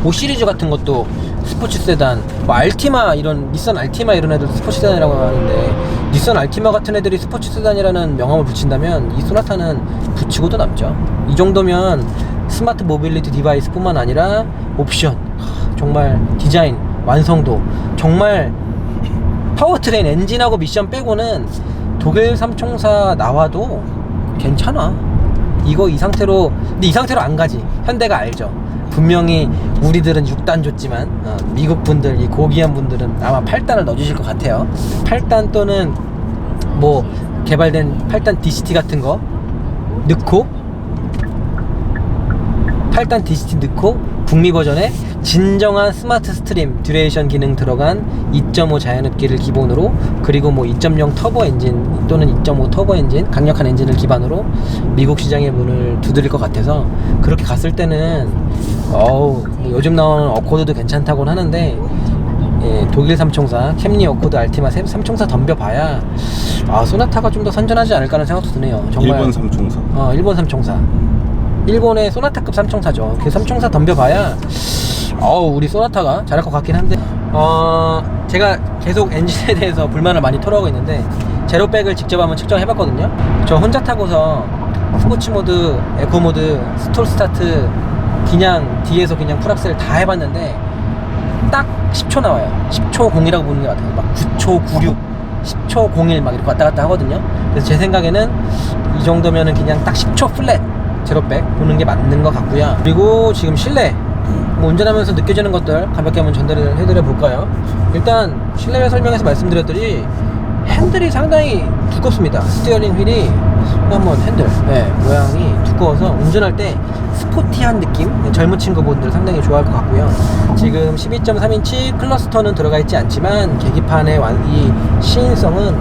S1: 5시리즈 같은 것도 스포츠 세단, 알티마, 닛산 알티마 이런 애들 스포츠 세단이라고 하는데, 닛산 알티마 같은 애들이 스포츠 세단이라는 명함을 붙인다면 이 소나타는 붙이고도 남죠. 이 정도면 스마트 모빌리티 디바이스 뿐만 아니라 옵션, 정말 디자인, 완성도, 정말 파워트레인, 엔진하고 미션 빼고는 독일 3총사 나와도 괜찮아. 이 상태로 안 가지. 현대가 알죠. 분명히 우리들은 6단 줬지만 미국 분들, 이 고귀한 분들은 아마 8단을 넣어주실 것 같아요. 8단 또는 뭐 개발된 8단 DCT 같은 거 넣고 8단 DCT 넣고 북미 버전에 진정한 스마트 스트림 듀레이션 기능 들어간 2.5 자연흡기를 기본으로, 그리고 뭐 2.0 터보 엔진 또는 2.5 터보 엔진, 강력한 엔진을 기반으로 미국 시장의 문을 두드릴 것 같아서, 그렇게 갔을 때는 뭐 요즘 나오는 어코드도 괜찮다고는 하는데, 예, 독일 3총사 캠리 어코드 알티마 3총사 덤벼봐야 소나타가 좀 더 선전하지 않을까 하는 생각도 드네요. 정말.
S3: 일본 삼총사.
S1: 일본 3총사. 일본의 소나타급 3총사죠. 그 3총사 덤벼봐야 우리 소나타가 잘할 것 같긴 한데, 제가 계속 엔진에 대해서 불만을 많이 토로하고 있는데, 제로백을 직접 한번 측정해봤거든요. 저 혼자 타고서 스포츠 모드, 에코 모드, 스톨 스타트 그냥 뒤에서 그냥 풀악셀 다 해봤는데 딱 10초 나와요. 10초 0이라고 보는 게 같아요. 막 9초 96, 10초 01 막 이렇게 왔다 갔다 하거든요. 그래서 제 생각에는 이 정도면은 그냥 딱 10초 플랫 제로백 보는 게 맞는 것 같고요. 그리고 지금 실내 뭐 운전하면서 느껴지는 것들 가볍게 한번 전달을 해드려 볼까요? 일단 실내 설명에서 말씀드렸더니 핸들이 상당히 두껍습니다. 스티어링 휠이 한번 핸들 모양이 두꺼워서 운전할 때 스포티한 느낌, 젊은 친구분들 상당히 좋아할 것 같고요. 지금 12.3인치 클러스터는 들어가 있지 않지만 계기판의 이 시인성은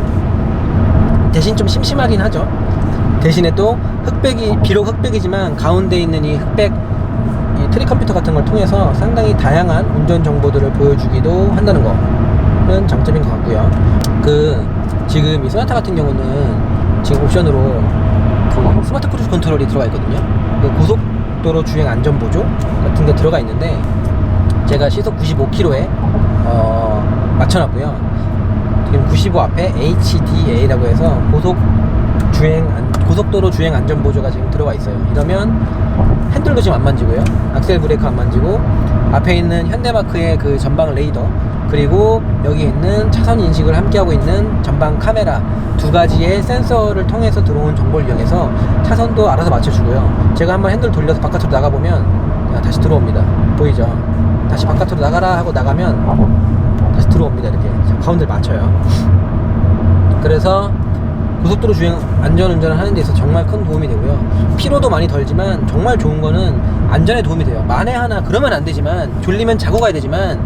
S1: 대신 좀 심심하긴 하죠. 대신에 또 비록 흑백이지만 가운데 있는 이 흑백 이 트리 컴퓨터 같은 걸 통해서 상당히 다양한 운전 정보들을 보여주기도 한다는 거는 장점인 것 같고요. 지금 이 소나타 같은 경우는 지금 옵션으로 스마트 크루즈 컨트롤이 들어가 있거든요. 고속도로 주행 안전보조 같은 게 들어가 있는데, 제가 시속 95km에 맞춰놨고요. 지금 95 앞에 HDA라고 해서 고속도로 주행 안전보조가 지금 들어가 있어요. 이러면 핸들도 지금 안 만지고요, 악셀 브레이크 안 만지고, 앞에 있는 현대마크의 그 전방 레이더, 그리고 여기 있는 차선 인식을 함께하고 있는 전방 카메라 두 가지의 센서를 통해서 들어온 정보를 이용해서 차선도 알아서 맞춰주고요. 제가 한번 핸들 돌려서 바깥으로 나가보면 다시 들어옵니다. 보이죠? 다시 바깥으로 나가라 하고 나가면 다시 들어옵니다. 이렇게 가운데를 맞춰요. 그래서 고속도로 주행 안전운전을 하는 데 있어서 정말 큰 도움이 되고요. 피로도 많이 덜지만 정말 좋은 거는 안전에 도움이 돼요. 만에 하나, 그러면 안 되지만, 졸리면 자고 가야 되지만,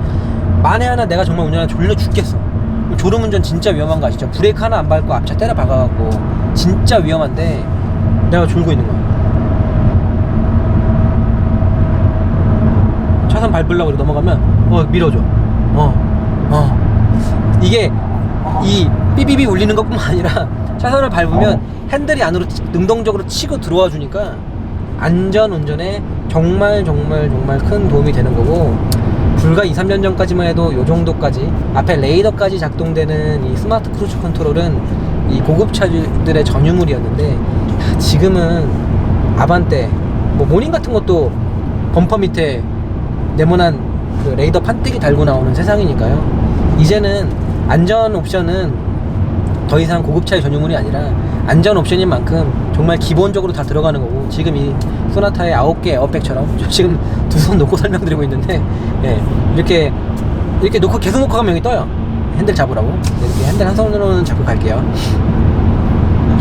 S1: 만에 하나 내가 정말 운전하다 졸려 죽겠어. 졸음운전 진짜 위험한 거 아시죠? 브레이크 하나 안 밟고 앞차 때려 박아갖고 진짜 위험한데 내가 졸고 있는 거야. 차선 밟으려고 넘어가면 밀어줘. 이게 이 삐비비 울리는 것뿐만 아니라 차선을 밟으면 핸들이 안으로 능동적으로 치고 들어와 주니까 안전 운전에 정말 큰 도움이 되는 거고, 불과 2-3년 전까지만 해도 요 정도까지 앞에 레이더까지 작동되는 이 스마트 크루즈 컨트롤은 이 고급차들의 전유물이었는데, 지금은 아반떼 뭐 모닝 같은 것도 범퍼 밑에 네모난 그 레이더 판때기 달고 나오는 세상이니까요. 이제는 안전 옵션은 더 이상 고급차의 전유물이 아니라 안전 옵션인 만큼 정말 기본적으로 다 들어가는 거고, 지금 이 소나타의 9개 에어백처럼 지금 두 손 놓고 설명드리고 있는데, 이렇게 놓고 계속 놓고 가면 여기 떠요. 핸들 잡으라고. 이렇게 핸들 한 손으로는 잡고 갈게요.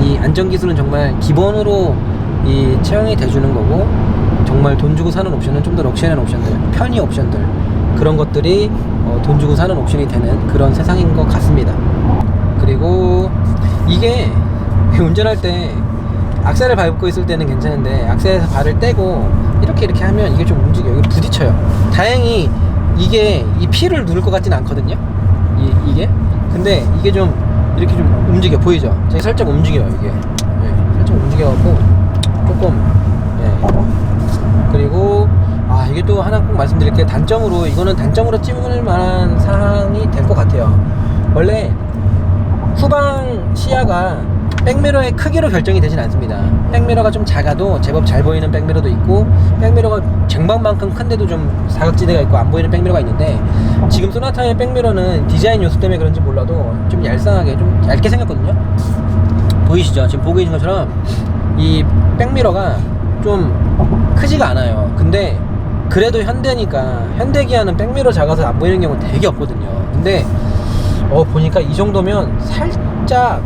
S1: 이 안전기술은 정말 기본으로 이 채용이 돼주는 거고, 정말 돈 주고 사는 옵션은 좀 더 럭셔리한 옵션들, 편의 옵션들, 그런 것들이 돈 주고 사는 옵션이 되는 그런 세상인 것 같습니다. 그리고 이게 운전할 때 악셀을 밟고 있을 때는 괜찮은데, 악셀에서 발을 떼고 이렇게 하면 이게 좀 움직여요. 이게 부딪혀요. 다행히 이게 이 P를 누를 것 같진 않거든요. 이게 근데 이게 좀 이렇게 좀 움직여. 보이죠? 제가 살짝 움직여요. 이게 살짝 움직여갖고 조금. 그리고 이게 또 하나 꼭 말씀드릴 게, 이거는 단점으로 찝을 만한 사항이 될 것 같아요. 원래 후방 시야가 백미러의 크기로 결정이 되진 않습니다. 백미러가 좀 작아도 제법 잘 보이는 백미러도 있고, 백미러가 쟁반만큼 큰데도 좀 사각지대가 있고 안 보이는 백미러가 있는데, 지금 소나타의 백미러는 디자인 요소 때문에 그런지 몰라도 좀 얄쌍하게, 좀 얇게 생겼거든요. 보이시죠? 지금 보고 계신 것처럼 이 백미러가 좀 크지가 않아요. 근데 그래도 현대니까 현대기아는 백미러 작아서 안 보이는 경우 되게 없거든요. 근데 보니까 이 정도면 살짝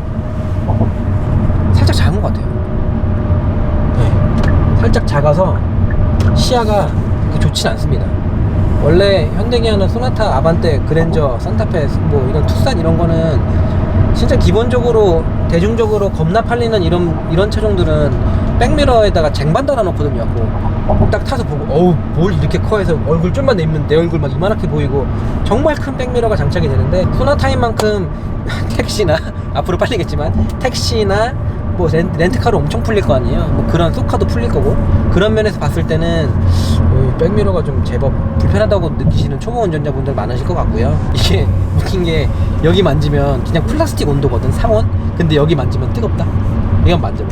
S1: 작은 것 같아요. 네, 살짝 작아서 시야가 그렇게 좋진 않습니다. 원래 현대기아는 소나타, 아반떼, 그랜저, 산타페, 뭐 이런 투싼 이런 거는 진짜 기본적으로 대중적으로 겁나 팔리는 이런 차종들은 백미러에다가 쟁반 달아놓거든요. 딱 타서 보고 어우 뭘 이렇게 커 해서 얼굴 좀만 내밀면 내 얼굴 막 이만하게 보이고 정말 큰 백미러가 장착이 되는데, 소나타인 만큼 택시나 앞으로 팔리겠지만 택시나 뭐 렌트카로 엄청 풀릴 거 아니에요. 뭐 그런 소카도 풀릴 거고, 그런 면에서 봤을 때는 백미러가 좀 제법 불편하다고 느끼시는 초보 운전자분들 많으실 것 같고요. 이게 웃긴 게 여기 만지면 그냥 플라스틱 온도거든, 상온. 근데 여기 만지면 뜨겁다. 이건 만져봐.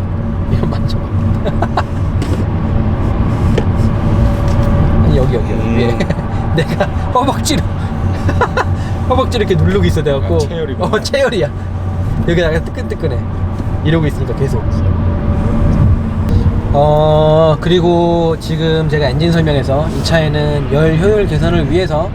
S1: 아니 여기 위에 내가 허벅지로 이렇게 누르고 있어 돼갖고
S3: 체열이구나.
S1: 체열이야. 여기 나가 뜨끈뜨끈해 이러고 있으니까 계속. 그리고 지금 제가 엔진 설명에서 이 차에는 열 효율 개선을 위해서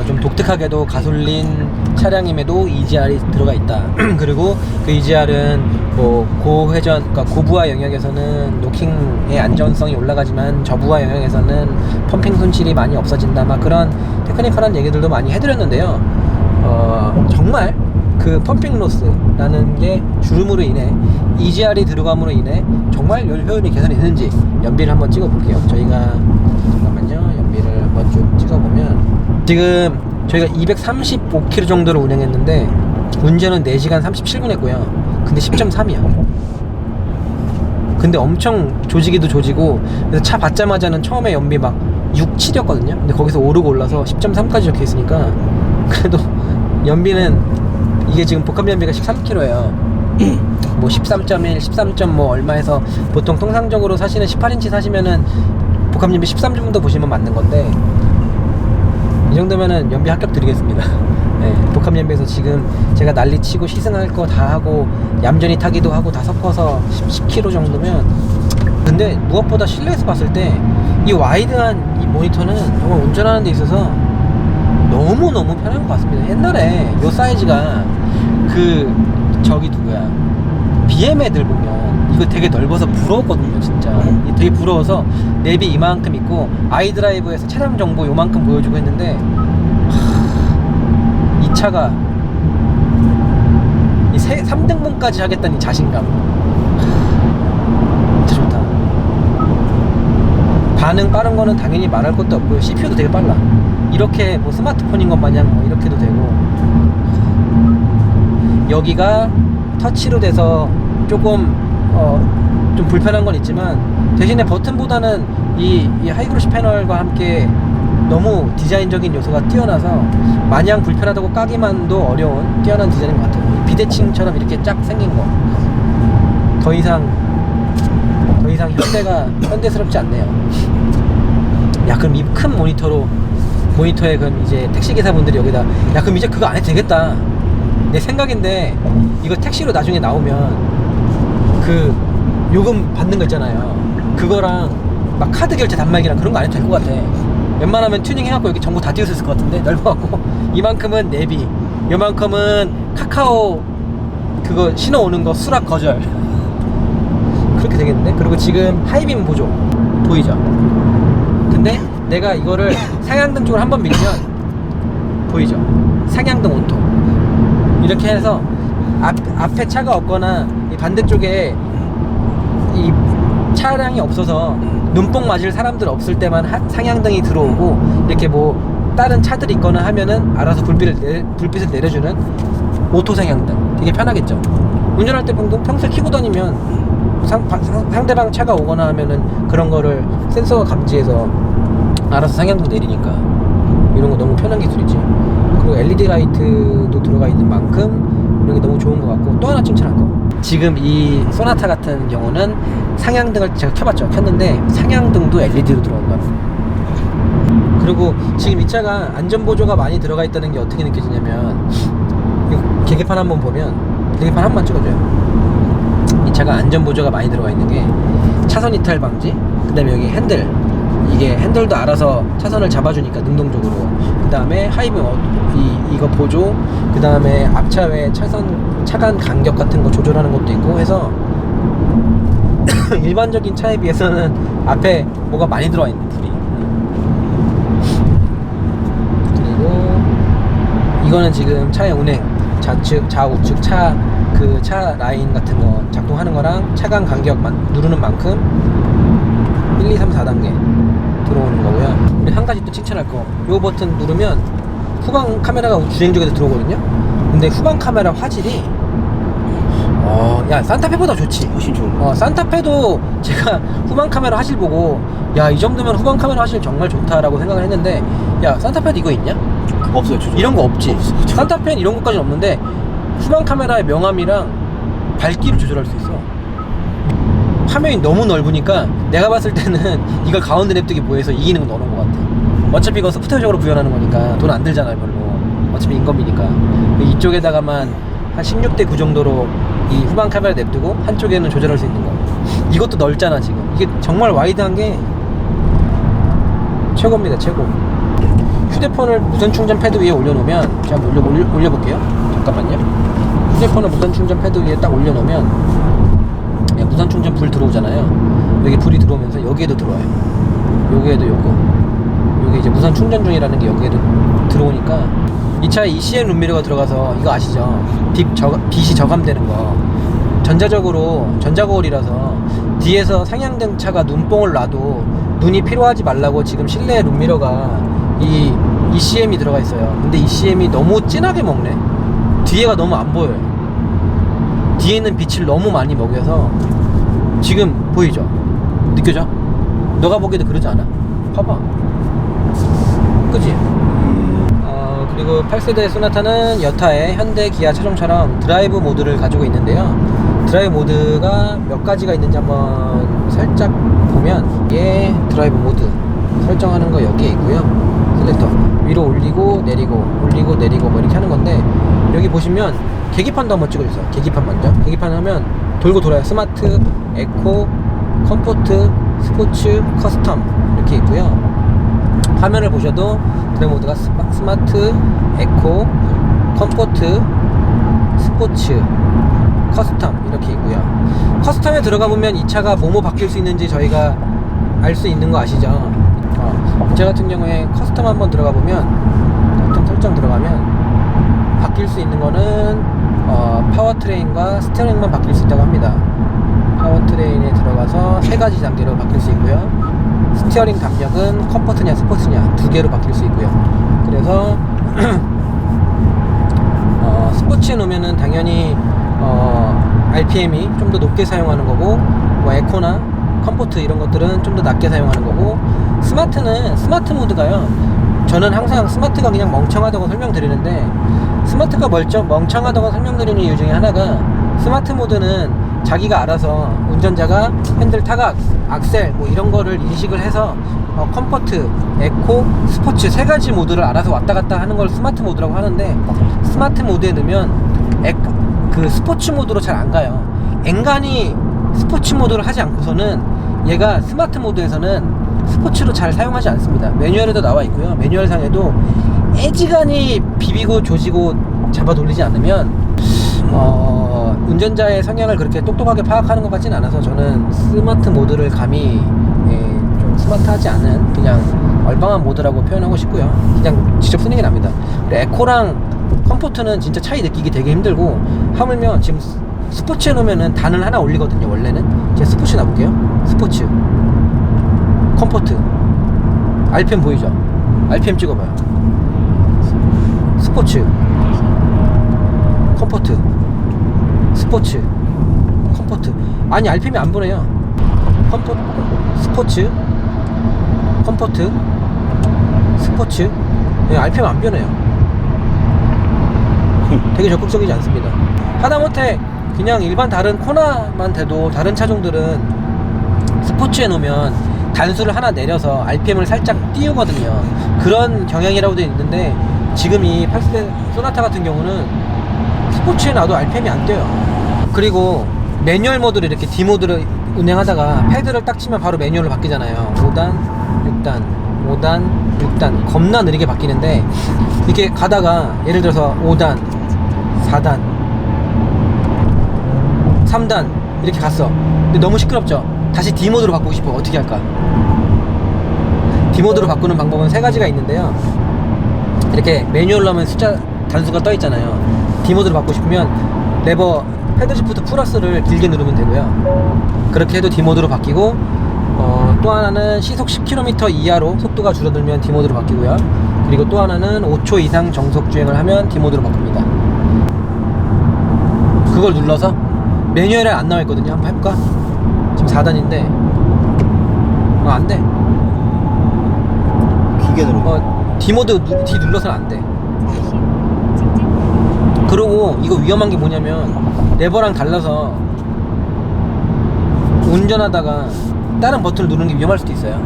S1: 좀 독특하게도 가솔린 차량임에도 EGR이 들어가 있다. 그리고 그 EGR은 뭐 고회전, 그러니까 고부하 영역에서는 노킹의 안전성이 올라가지만 저부하 영역에서는 펌핑 손실이 많이 없어진다. 막 그런 테크니컬한 얘기들도 많이 해드렸는데요. 정말 그 펌핑 로스라는 게 주름으로 인해 EGR이 들어감으로 인해 정말 열 효율이 개선이 되는지 연비를 한번 찍어 볼게요. 잠깐만요. 연비를 한번 쭉 찍어 보면 지금 저희가 235km 정도를 운행했는데 운전은 4시간 37분 했고요. 근데 10.3이야. 근데 엄청 조지기도 조지고, 그래서 차 받자마자는 처음에 연비 막 6, 7이었거든요. 근데 거기서 오르고 올라서 10.3까지 적혀 있으니까 그래도 연비는, 이게 지금 복합 연비가 13km예요. 뭐 13.1, 13. 뭐 얼마에서 보통 통상적으로 사시는 18인치 사시면은 복합 연비 13 정도 보시면 맞는 건데, 이 정도면은 연비 합격 드리겠습니다. 네, 복합 연비에서 지금 제가 난리치고 시승할 거 다 하고 얌전히 타기도 하고 다 섞어서 10km 정도면, 근데 무엇보다 실내에서 봤을 때 이 와이드한 이 모니터는 정말 운전하는 데 있어서 너무너무 편한 것 같습니다. 옛날에 요 사이즈가 저기 누구야, BM 애들 보면 이거 되게 넓어서 부러웠거든요. 진짜 되게 부러워서 내비 이만큼 있고 아이드라이브에서 차량 정보 요만큼 보여주고 했는데, 이 차가 이 3등분까지 하겠다는 이 자신감, 진짜 좋다. 반응 빠른 거는 당연히 말할 것도 없고요. CPU도 되게 빨라. 이렇게 뭐 스마트폰인 것 마냥 뭐 이렇게도 되고, 여기가 터치로 돼서 조금 좀 불편한 건 있지만, 대신에 버튼보다는 이 하이그로시 패널과 함께 너무 디자인적인 요소가 뛰어나서 마냥 불편하다고 까기만도 어려운 뛰어난 디자인인 것 같아요. 비대칭처럼 이렇게 쫙 생긴 거 더 이상 현대스럽지 않네요. 야, 그럼 이 큰 모니터에 그럼 이제 택시기사분들이 여기다, 야 그럼 이제 그거 안 해도 되겠다, 내 생각인데, 이거 택시로 나중에 나오면 그 요금 받는 거 있잖아요. 그거랑 막 카드 결제 단말기랑 그런 거 안 해도 될 것 같아. 웬만하면 튜닝 해갖고 여기 전부 다 띄워서 있을 것 같은데, 넓어갖고 이만큼은 내비, 요만큼은 카카오 그거 신호 오는 거 수락 거절 그렇게 되겠는데. 그리고 지금 하이빔 보조 보이죠? 근데 내가 이거를 상향등 쪽으로 한번 밀면 보이죠? 상향등 온통 이렇게 해서 앞에 차가 없거나 이 반대쪽에 이 차량이 없어서 눈뽕 맞을 사람들 없을 때만 상향등이 들어오고, 이렇게 뭐 다른 차들이 있거나 하면은 알아서 불빛을 내려주는 오토 상향등. 되게 편하겠죠. 운전할 때 평소에 켜고 다니면 상대방 차가 오거나 하면은 그런 거를 센서가 감지해서 알아서 상향등 내리니까 이런 거 너무 편한 기술이지. 그리고 LED 라이트도 들어가 있는 만큼 이런 게 너무 좋은 것 같고, 또 하나 칭찬할 거, 지금 이 소나타 같은 경우는 상향등을 제가 켰는데 상향등도 LED로 들어온다. 그리고 지금 이 차가 안전보조가 많이 들어가 있다는 게 어떻게 느껴지냐면, 이 계기판 한번 보면, 계기판 한 번만 찍어줘요. 이 차가 안전보조가 많이 들어가 있는 게 차선 이탈 방지, 그 다음에 여기 핸들, 이게 핸들도 알아서 차선을 잡아주니까 능동적으로. 그 다음에 하이브 이거 보조, 그 다음에 앞차의 차간 간격 같은 거 조절하는 것도 있고 해서 일반적인 차에 비해서는 앞에 뭐가 많이 들어와 있는 불이. 그리고 이거는 지금 차의 운행, 좌측, 좌우측 차 라인 같은 거 작동하는 거랑 차간 간격 누르는 만큼 1, 2, 3, 4단계 들어오는 거고요. 우리 한 가지 또 칭찬할 거, 요 버튼 누르면 후방 카메라가 주행 중에도 들어오거든요. 근데 후방 카메라 화질이 야, 산타페보다 좋지.
S4: 훨씬 좋은
S1: 산타페도 제가 후방 카메라 화질 보고 야, 이 정도면 후방 카메라 화질 정말 좋다라고 생각을 했는데, 야, 산타페도 이거 있냐?
S4: 없어요. 조절.
S1: 이런 거 없지. 산타페는 이런 것까지는 없는데 후방 카메라의 명암이랑 밝기를 조절할 수 있어. 화면이 너무 넓으니까 내가 봤을 때는 이걸 가운데 냅두기 뭐해서 이기는 건 너는 것 같아. 어차피 이건 소프트웨어적으로 구현하는 거니까 돈 안 들잖아요, 별로. 어차피 인건비니까. 이쪽에다가만 한 16대 9 정도로 이 후방 카메라 냅두고 한쪽에는 조절할 수 있는 거. 이것도 넓잖아 지금. 이게 정말 와이드한 게 최고입니다, 최고. 휴대폰을 무선 충전 패드 위에 올려놓으면, 제가 올려볼게요. 잠깐만요. 휴대폰을 무선 충전 패드 위에 딱 올려놓으면 무선 충전 불 들어오잖아요. 여기 불이 들어오면서 여기에도 들어와요. 여기에도 요게 이제 무선 충전 중이라는 게 여기에도 들어오니까 이 차에 ECM 룸미러가 들어가서, 이거 아시죠? 빛이 저감되는 거. 전자거울이라서 뒤에서 상향된 차가 눈뽕을 놔도 눈이 필요하지 말라고 지금 실내 룸미러가 이 ECM이 들어가 있어요. 근데 ECM이 너무 진하게 먹네. 뒤에가 너무 안 보여요. 뒤에 있는 빛을 너무 많이 먹여서 지금 보이죠? 느껴져? 너가 보기에도 그러지 않아? 봐봐. 그지? 그리고 8세대 소나타는 여타의 현대 기아 차종처럼 드라이브 모드를 가지고 있는데요. 드라이브 모드가 몇 가지가 있는지 한번 살짝 보면, 이게 드라이브 모드 설정하는 거 여기에 있고요. 셀렉터 위로 올리고 내리고 올리고 내리고 뭐 이렇게 하는 건데, 여기 보시면 계기판도 한번 찍어주세요. 계기판 먼저. 계기판 하면 돌고 돌아요. 스마트, 에코, 컴포트, 스포츠, 커스텀 이렇게 있고요. 화면을 보셔도 드라이브 모드가 스마트, 에코, 컴포트, 스포츠, 커스텀 이렇게 있고요. 커스텀에 들어가 보면 이 차가 뭐뭐 바뀔 수 있는지 저희가 알 수 있는 거 아시죠? 제 같은 경우에 커스텀 한번 들어가 보면, 커스텀 설정 들어가면 바뀔 수 있는 거는 파워트레인과 스티어링만 바뀔 수 있다고 합니다. 파워트레인에 들어가서 3가지 단계로 바뀔 수 있고요. 스티어링 담력은 컴포트냐 스포츠냐 2개로 바뀔 수 있고요. 그래서 스포츠에 놓으면은 당연히 RPM이 좀 더 높게 사용하는 거고, 뭐 에코나 컴포트 이런 것들은 좀 더 낮게 사용하는 거고, 스마트는 스마트 모드가요, 저는 항상 스마트가 그냥 멍청하다고 설명드리는데, 스마트가 멍청하다고 설명드리는 이유 중에 하나가, 스마트 모드는 자기가 알아서 운전자가 핸들 타각, 악셀 뭐 이런 거를 인식을 해서 컴포트, 에코, 스포츠 3가지 모드를 알아서 왔다 갔다 하는 걸 스마트 모드라고 하는데, 스마트 모드에 넣으면 그 스포츠 모드로 잘 안 가요. 엔간히 스포츠 모드를 하지 않고서는 얘가 스마트 모드에서는 스포츠로 잘 사용하지 않습니다. 매뉴얼에도 나와 있고요. 매뉴얼 상에도 애지간히 비비고 조지고 잡아 돌리지 않으면 운전자의 성향을 그렇게 똑똑하게 파악하는 것 같진 않아서, 저는 스마트 모드를 감히 좀 스마트하지 않은 그냥 얼빵한 모드라고 표현하고 싶고요. 그냥 직접 쓰는 게 납니다. 그리고 에코랑 컴포트는 진짜 차이 느끼기 되게 힘들고, 하물며 지금 스포츠에 놓으면은 단을 하나 올리거든요. 원래는 제가 스포츠 놔볼게요. 스포츠, 컴포트, RPM 보이죠? RPM 찍어봐요. 스포츠, 컴포트, 스포츠, 컴포트. 아니, RPM이 안 보내요. 스포츠, 컴포트, 스포츠. RPM 안 변해요. 되게 적극적이지 않습니다. 하다못해 그냥 일반 다른 코나만 돼도 다른 차종들은 스포츠에 놓으면 단수를 하나 내려서 RPM을 살짝 띄우거든요. 그런 경향이라고도 있는데, 지금 이 8세대 소나타 같은 경우는 스포츠에 놔도 RPM이 안 뛰어요. 그리고 매뉴얼 모드를 이렇게 D 모드를 운행하다가 패드를 딱 치면 바로 매뉴얼로 바뀌잖아요. 5단, 6단, 5단, 6단 겁나 느리게 바뀌는데 이렇게 가다가 예를 들어서 5단, 4단, 3단 이렇게 갔어. 근데 너무 시끄럽죠? 다시 D모드로 바꾸고 싶어. 어떻게 할까? D모드로 바꾸는 방법은 세 가지가 있는데요. 이렇게 매뉴얼로 하면 숫자 단수가 떠 있잖아요. D모드로 바꾸고 싶으면 레버 패드 시프트 플러스를 길게 누르면 되고요. 그렇게 해도 D모드로 바뀌고, 또 하나는 시속 10km 이하로 속도가 줄어들면 D모드로 바뀌고요. 그리고 또 하나는 5초 이상 정속 주행을 하면 D모드로 바꿉니다. 그걸 눌러서 매뉴얼에 안 나와 있거든요. 한번 해볼까? 지금 4단인데 안 돼.
S3: 기계 누르고.
S1: D모드 D 눌러서는 안 돼. 그리고 이거 위험한 게 뭐냐면 레버랑 달라서 운전하다가 다른 버튼을 누르는 게 위험할 수도 있어요.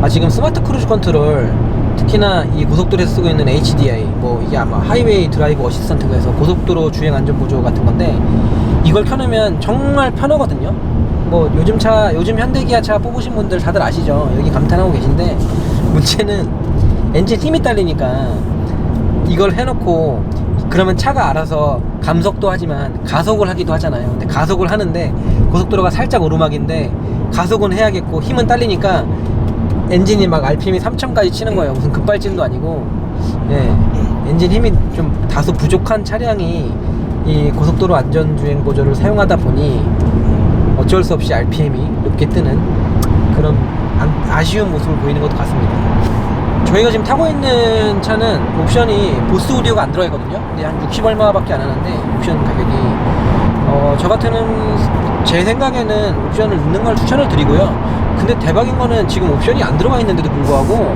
S1: 지금 스마트 크루즈 컨트롤, 특히나 이 고속도로에서 쓰고 있는 HDI, 뭐 이게 아마 하이웨이 드라이브 어시스턴트가 해서 고속도로 주행 안전 보조 같은 건데, 이걸 켜놓으면 정말 편하거든요. 뭐 요즘 현대기아 차 뽑으신 분들 다들 아시죠? 여기 감탄하고 계신데, 문제는 엔진 힘이 딸리니까 이걸 해놓고 그러면 차가 알아서 감속도 하지만 가속을 하기도 하잖아요. 근데 가속을 하는데 고속도로가 살짝 오르막인데 가속은 해야겠고 힘은 딸리니까 엔진이 막 RPM이 3000까지 치는 거예요. 무슨 급발진도 아니고. 예, 엔진 힘이 좀 다소 부족한 차량이 이 고속도로 안전주행 보조를 사용하다 보니 어쩔 수 없이 RPM이 높게 뜨는 그런 아쉬운 모습을 보이는 것 같습니다. 저희가 지금 타고 있는 차는 옵션이 보스 오디오가 안 들어가 있거든요. 근데 한 60 얼마밖에 안 하는데 옵션 가격이 저 같은 제 생각에는 옵션을 넣는 걸 추천을 드리고요. 근데 대박인 거는 지금 옵션이 안 들어가 있는데도 불구하고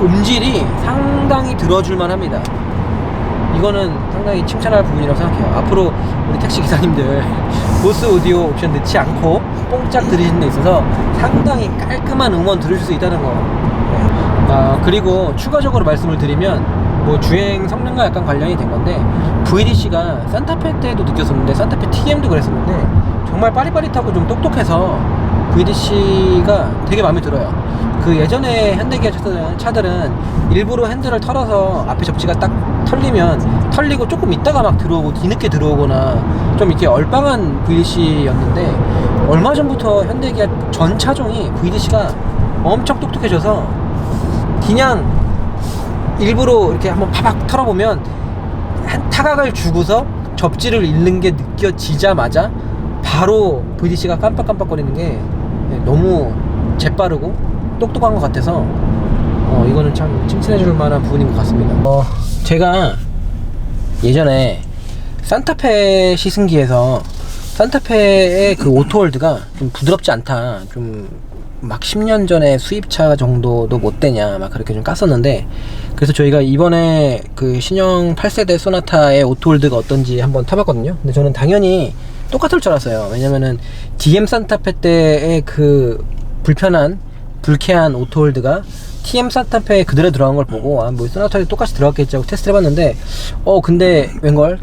S1: 음질이 상당히 들어줄만 합니다. 이거는 상당히 칭찬할 부분이라고 생각해요. 앞으로 우리 택시 기사님들 보스 오디오 옵션 넣지 않고 뽕짝 들으시는 데 있어서 상당히 깔끔한 음원 들으실 수 있다는 거. 그리고 추가적으로 말씀을 드리면 뭐 주행 성능과 약간 관련이 된 건데, VDC가 산타페 때도 느꼈었는데 산타페 TM도 그랬었는데 정말 빠릿빠릿하고 좀 똑똑해서 VDC가 되게 마음에 들어요. 그 예전에 현대기아 차들은 일부러 핸들을 털어서 앞에 접지가 딱 털리고 조금 있다가 막 들어오고 뒤늦게 들어오거나 좀 이렇게 얼빵한 VDC였는데, 얼마 전부터 현대기아 전 차종이 VDC가 엄청 똑똑해져서 그냥 일부러 이렇게 한번 파박 털어보면 한 타각을 주고서 접지를 잃는 게 느껴지자마자 바로 VDC가 깜빡깜빡거리는 게 너무 재빠르고 똑똑한 것 같아서 이거는 참 칭찬해줄 만한 부분인 것 같습니다. 제가 예전에 산타페 시승기에서 산타페의 그 오토홀드가 좀 부드럽지 않다, 좀 막 10년 전에 수입차 정도도 못 되냐 막 그렇게 좀 깠었는데, 그래서 저희가 이번에 그 신형 8세대 소나타의 오토홀드가 어떤지 한번 타봤거든요. 근데 저는 당연히 똑같을 줄 알았어요. 왜냐면은 DM 산타페 때의 그 불쾌한 오토홀드가 TM 산타페에 그대로 들어간 걸 보고 뭐 소나타에 똑같이 들어갔겠지 하고 테스트를 해봤는데 웬걸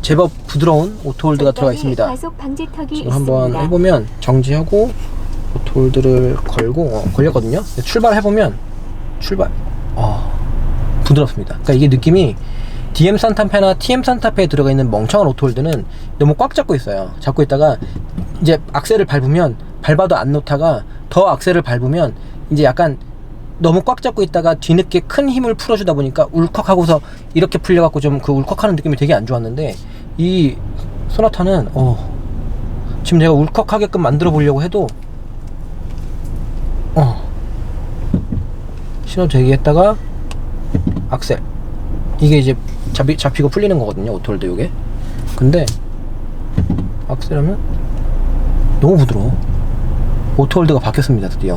S1: 제법 부드러운 오토홀드가 들어가 있습니다. 지금 한번 해보면 정지하고 오토홀드를 걸고 걸렸거든요. 출발해보면 부드럽습니다. 그러니까 이게 느낌이 DM 산타페나 TM 산타페에 들어가 있는 멍청한 오토홀드는 너무 꽉 잡고 있어요. 잡고 있다가 이제 악셀을 밟으면 밟아도 안 놓다가 더 악셀을 밟으면 이제 약간 너무 꽉 잡고 있다가 뒤늦게 큰 힘을 풀어주다 보니까 울컥하고서 이렇게 풀려갖고 좀 그 울컥하는 느낌이 되게 안 좋았는데, 이 소나타는 지금 제가 울컥하게끔 만들어 보려고 해도 신호 대기했다가 악셀, 이게 이제 잡히고 풀리는 거거든요, 오토홀드 요게. 근데 악셀하면 너무 부드러워. 오토홀드가 바뀌었습니다, 드디어.